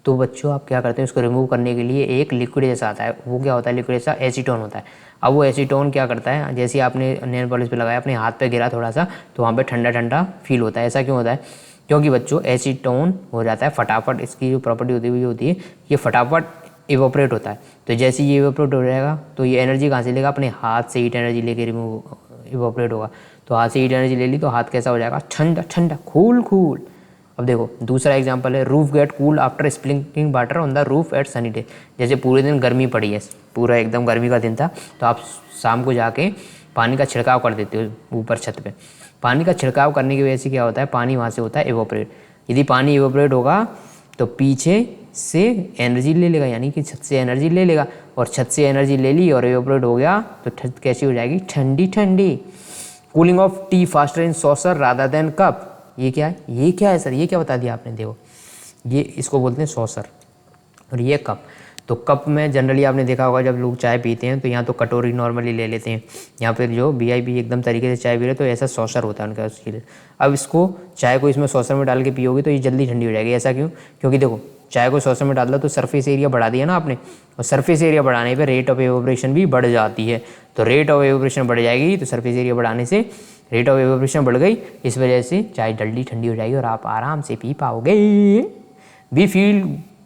Speaker 1: तो बच्चों आप क्या करते हैं, उसको रिमूव करने के लिए एक लिक्विड जैसा आता है, वो क्या होता है, लिक्विड जैसा एसीटोन होता है। अब वो एसीटोन क्या करता है, जैसे आपने नेल पॉलिश पे लगाया, अपने हाथ पे गिरा थोड़ा सा, तो वहाँ पे ठंडा ठंडा फील होता है। ऐसा क्यों होता है, क्योंकि बच्चों एसीटोन हो जाता है फटाफट, इसकी जो प्रॉपर्टी होती है ये फटाफट इवोपरेट होता है। तो जैसे ये इवोपरेट हो जाएगा तो ये एनर्जी कहाँ से लेगा, अपने हाथ से हीट एनर्जी लेके इवोपरेट होगा। तो हाथ से हीट एनर्जी ले ली तो हाथ कैसा हो जाएगा, ठंडा ठंडा कूल कूल। अब देखो दूसरा एग्जांपल है, roof get cool after sprinkling water on the roof at sunny day. जैसे पूरे दिन गर्मी पड़ी है, पूरा एकदम गर्मी का दिन था, तो आप शाम को जाके पानी का छिड़काव कर देते हो ऊपर छत पे। पानी का छिड़काव करने की वजह से क्या होता है, पानी वहाँ से होता है इवोपरेट। यदि पानी इवोपरेट होगा तो पीछे से एनर्जी ले लेगा, यानी कि छत से एनर्जी ले लेगा, और छत से एनर्जी ले ली और इवोपरेट हो गया तो छत कैसी हो जाएगी, ठंडी ठंडी। Cooling of T faster in saucer rather than cup. ये क्या है, ये क्या है सर, ये क्या बता दिया आपने, देखो ये इसको बोलते हैं सॉसर और ये कप। तो कप में जनरली आपने देखा होगा जब लोग चाय पीते हैं तो यहाँ तो कटोरी नॉर्मली ले लेते हैं, यहाँ पर जो वीआईपी एकदम तरीके से चाय पी रहे तो ऐसा सॉसर होता है उनका उसके लिए। अब इसको चाय को इसमें सॉसर में डाल के पियोगे तो ये जल्दी ठंडी हो जाएगी। ऐसा क्यों, क्योंकि देखो चाय को सॉसर में डाल दो तो सरफेस एरिया बढ़ा दिया ना आपने, और सरफेस एरिया बढ़ाने पे रेट ऑफ इवेपोरेशन भी बढ़ जाती है। तो रेट ऑफ इवेपोरेशन बढ़ जाएगी तो सरफेस एरिया बढ़ाने से रेट ऑफ इवेपोरेशन बढ़ गई, इस वजह से चाय जल्दी ठंडी हो जाएगी और आप आराम से पी पाओगे। We feel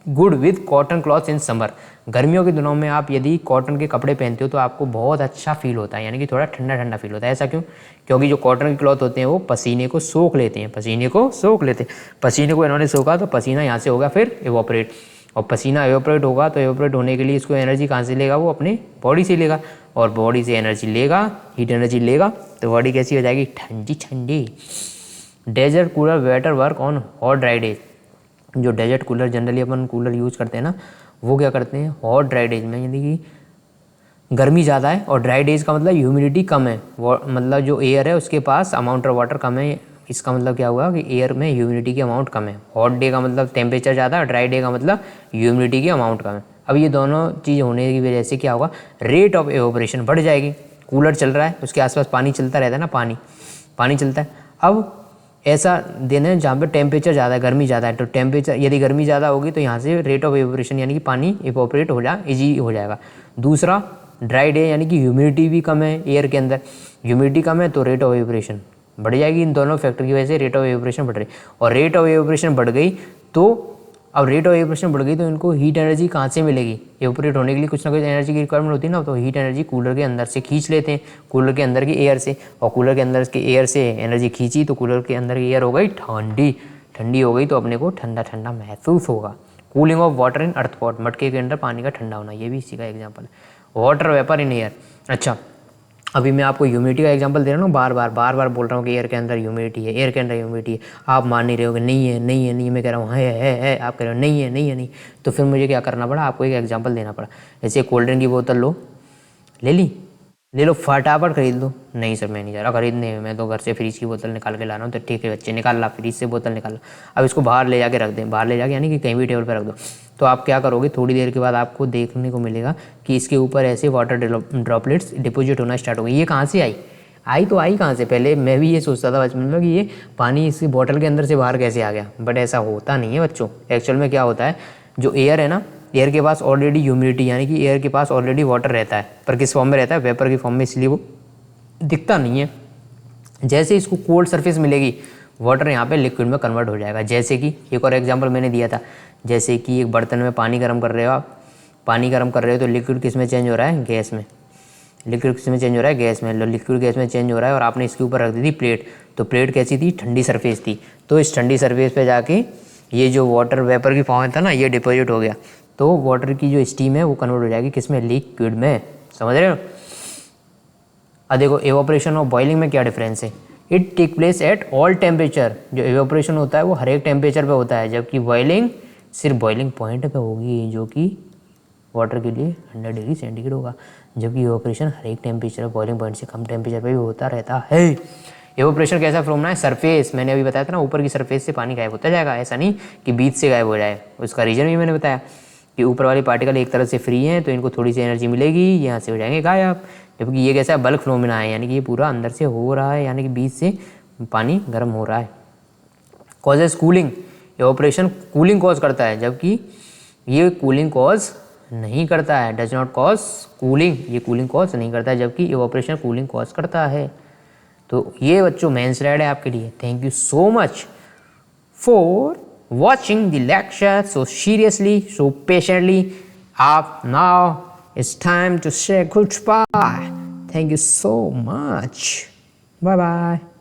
Speaker 1: good with cotton clothes in summer. गर्मियों के दिनों में आप यदि कॉटन के कपड़े पहनते हो तो आपको बहुत अच्छा फील होता है, यानी कि थोड़ा ठंडा ठंडा फील होता है। ऐसा क्यों, क्योंकि जो कॉटन के क्लॉथ होते हैं वो पसीने को सोख लेते हैं, पसीने को सोख लेते हैं। पसीने को इन्होंने सोखा तो पसीना यहाँ से होगा फिर इवोपरेट, और पसीना इवोपरेट होगा तो इवोपरेट होने के लिए इसको एनर्जी कहाँ से लेगा, वो अपने बॉडी से लेगा, और बॉडी से एनर्जी लेगा, हीट एनर्जी लेगा, तो बॉडी कैसी हो जाएगी, ठंडी ठंडी। Desert cooler better work on hot dry days. जो डेजर्ट कूलर जनरली अपन कूलर यूज़ करते हैं ना, वो क्या करते हैं, हॉट ड्राई डेज में, यानी कि गर्मी ज़्यादा है और ड्राई डेज का मतलब ह्यूमिडिटी कम है, मतलब जो एयर है उसके पास अमाउंट ऑफ वाटर कम है। इसका मतलब क्या हुआ कि एयर में ह्यूमिडिटी की अमाउंट कम है। हॉट डे का मतलब टेम्परेचर ज़्यादा है, ड्राई डे का मतलब ह्यूमिडिटी की अमाउंट कम है। अब ये दोनों चीज़ होने की वजह से क्या होगा, रेट ऑफ इवेपोरेशन बढ़ जाएगी। कूलर चल रहा है, उसके आसपास पानी चलता रहता है ना, पानी चलता है। अब ऐसा दिन है जहाँ पे टेम्परेचर ज़्यादा है, गर्मी ज़्यादा है, तो टेम्परेचर यदि गर्मी ज़्यादा होगी तो यहाँ से रेट ऑफ इवेपोरेशन यानी कि पानी इवेपोरेट ईजी हो जाएगा। दूसरा ड्राई डे यानी कि ह्यूमिडिटी भी कम है, एयर के अंदर ह्यूमिडिटी कम है तो रेट ऑफ इवेपोरेशन बढ़ जाएगी। इन दोनों फैक्टर की वजह से रेट ऑफ इवेपोरेशन बढ़ रही, और रेट ऑफ इवेपोरेशन बढ़ गई तो अब रेट ऑफ इवेपोरेशन बढ़ गई तो इनको हीट एनर्जी कहाँ से मिलेगी, इवेपोरेट होने के लिए कुछ ना कुछ एनर्जी की रिक्वायरमेंट होती है ना, तो हीट एनर्जी कूलर के अंदर से खींच लेते हैं, कूलर के अंदर की एयर से, और कूलर के अंदर के एयर से एनर्जी खींची तो कूलर के अंदर की एयर हो गई ठंडी हो गई, तो अपने को ठंडा ठंडा महसूस होगा। कूलिंग ऑफ वाटर इन अर्थपॉट, मटके के अंदर पानी का ठंडा होना, ये भी इसी का एग्जाम्पल है। Water vapour in air. अच्छा अभी मैं आपको ह्यूमिडिटी का एग्जांपल दे रहा हूँ, बार बार बोल रहा हूँ कि एयर के अंदर ह्यूमिडिटी है, एयर के अंदर ह्यूमिडिटी है। आप मान नहीं रहे हो कि नहीं है, मैं कह रहा हूँ है, आप कह रहे हो नहीं। तो फिर मुझे क्या करना पड़ा, आपको एक एग्जांपल देना पड़ा। जैसे कोल्ड ड्रिंक की बोतल लो, ले लो फटाफट खरीद लो। नहीं सर मैं नहीं जा रहा खरीदने, मैं तो घर से फ्रिज की बोतल निकाल के ला रहा हूँ। तो ठीक है बच्चे, निकाल ला फ्रिज से बोतल निकाल ला। अब इसको बाहर ले जाके रख दें, बाहर ले जाके यानी कि कहीं भी टेबल पर रख दो। तो आप क्या करोगे, थोड़ी देर के बाद आपको देखने को मिलेगा कि इसके ऊपर ऐसे वाटर ड्रॉपलेट्स डिपोजिट होना स्टार्ट हो गई। ये कहाँ से आई कहाँ से, पहले मैं भी ये सोचता था बचपन में कि ये पानी इस बोतल के अंदर से बाहर कैसे आ गया, बट ऐसा होता नहीं है बच्चों। एक्चुअल में क्या होता है, जो एयर है ना, एयर के पास ऑलरेडी ह्यूमिडिटी यानी कि एयर के पास ऑलरेडी वाटर रहता है, पर किस फॉर्म में रहता है, वेपर की फॉर्म में, इसलिए वो दिखता नहीं है। जैसे इसको कोल्ड सरफेस मिलेगी, वाटर यहाँ पे लिक्विड में कन्वर्ट हो जाएगा। जैसे कि एक और एग्जांपल मैंने दिया था, जैसे कि एक बर्तन में पानी गर्म कर रहे हो आप, पानी गर्म कर रहे हो तो लिक्विड किस में चेंज हो रहा है, गैस में। लिक्विड किस में चेंज हो रहा है, गैस में। लिक्विड गैस में चेंज हो रहा है और आपने इसके ऊपर रख दी थी प्लेट, तो प्लेट कैसी थी, ठंडी सरफेस थी। तो इस ठंडी सरफेस पे जाके ये जो वाटर वेपर की फॉर्म था ना, ये डिपॉजिट हो गया, तो वाटर की जो स्टीम है वो कन्वर्ट हो जाएगी किस में, लिक्विड में। समझ रहे हो। अब देखो एवापोरेशन और बॉइलिंग में क्या डिफरेंस है। It take place at all temperature. जो एवापोरेशन होता है वो हर एक टेम्परेचर पे होता है, जबकि बॉइलिंग सिर्फ बॉइलिंग पॉइंट पे होगी, जो कि वाटर के लिए 100 डिग्री सेंटीग्रेड होगा। जबकि एवापोरेशन हर एक टेम्परेचर, बॉइलिंग पॉइंट से कम टेम्परेचर पे भी होता रहता है। एवापोरेशन कैसा फिनोमेना है, सरफेस, मैंने अभी बताया था ना, ऊपर की सरफेस से पानी गायब होता जाएगा, ऐसा नहीं कि बीच से गायब हो जाए। उसका रीजन भी मैंने बताया कि ऊपर वाले पार्टिकल एक तरह से फ्री हैं तो इनको थोड़ी सी एनर्जी मिलेगी, यहाँ से हो जाएंगे गायब। जबकि ये कैसा है, बल्क फिनोमेना है, यानी कि ये पूरा अंदर से हो रहा है, यानी कि बीच से पानी गर्म हो रहा है। Causes cooling, evaporation cooling cause करता है, जबकि ये कूलिंग कॉज नहीं करता है, डज नॉट कॉज कूलिंग, ये कूलिंग कॉज नहीं करता है, जबकि एवापोरेशन कूलिंग कॉज करता है। तो ये बच्चों मेन स्लाइड है आपके लिए। Thank you so much for watching the lecture so seriously, so patiently. Now it's time to say goodbye. Thank you so much. Bye bye.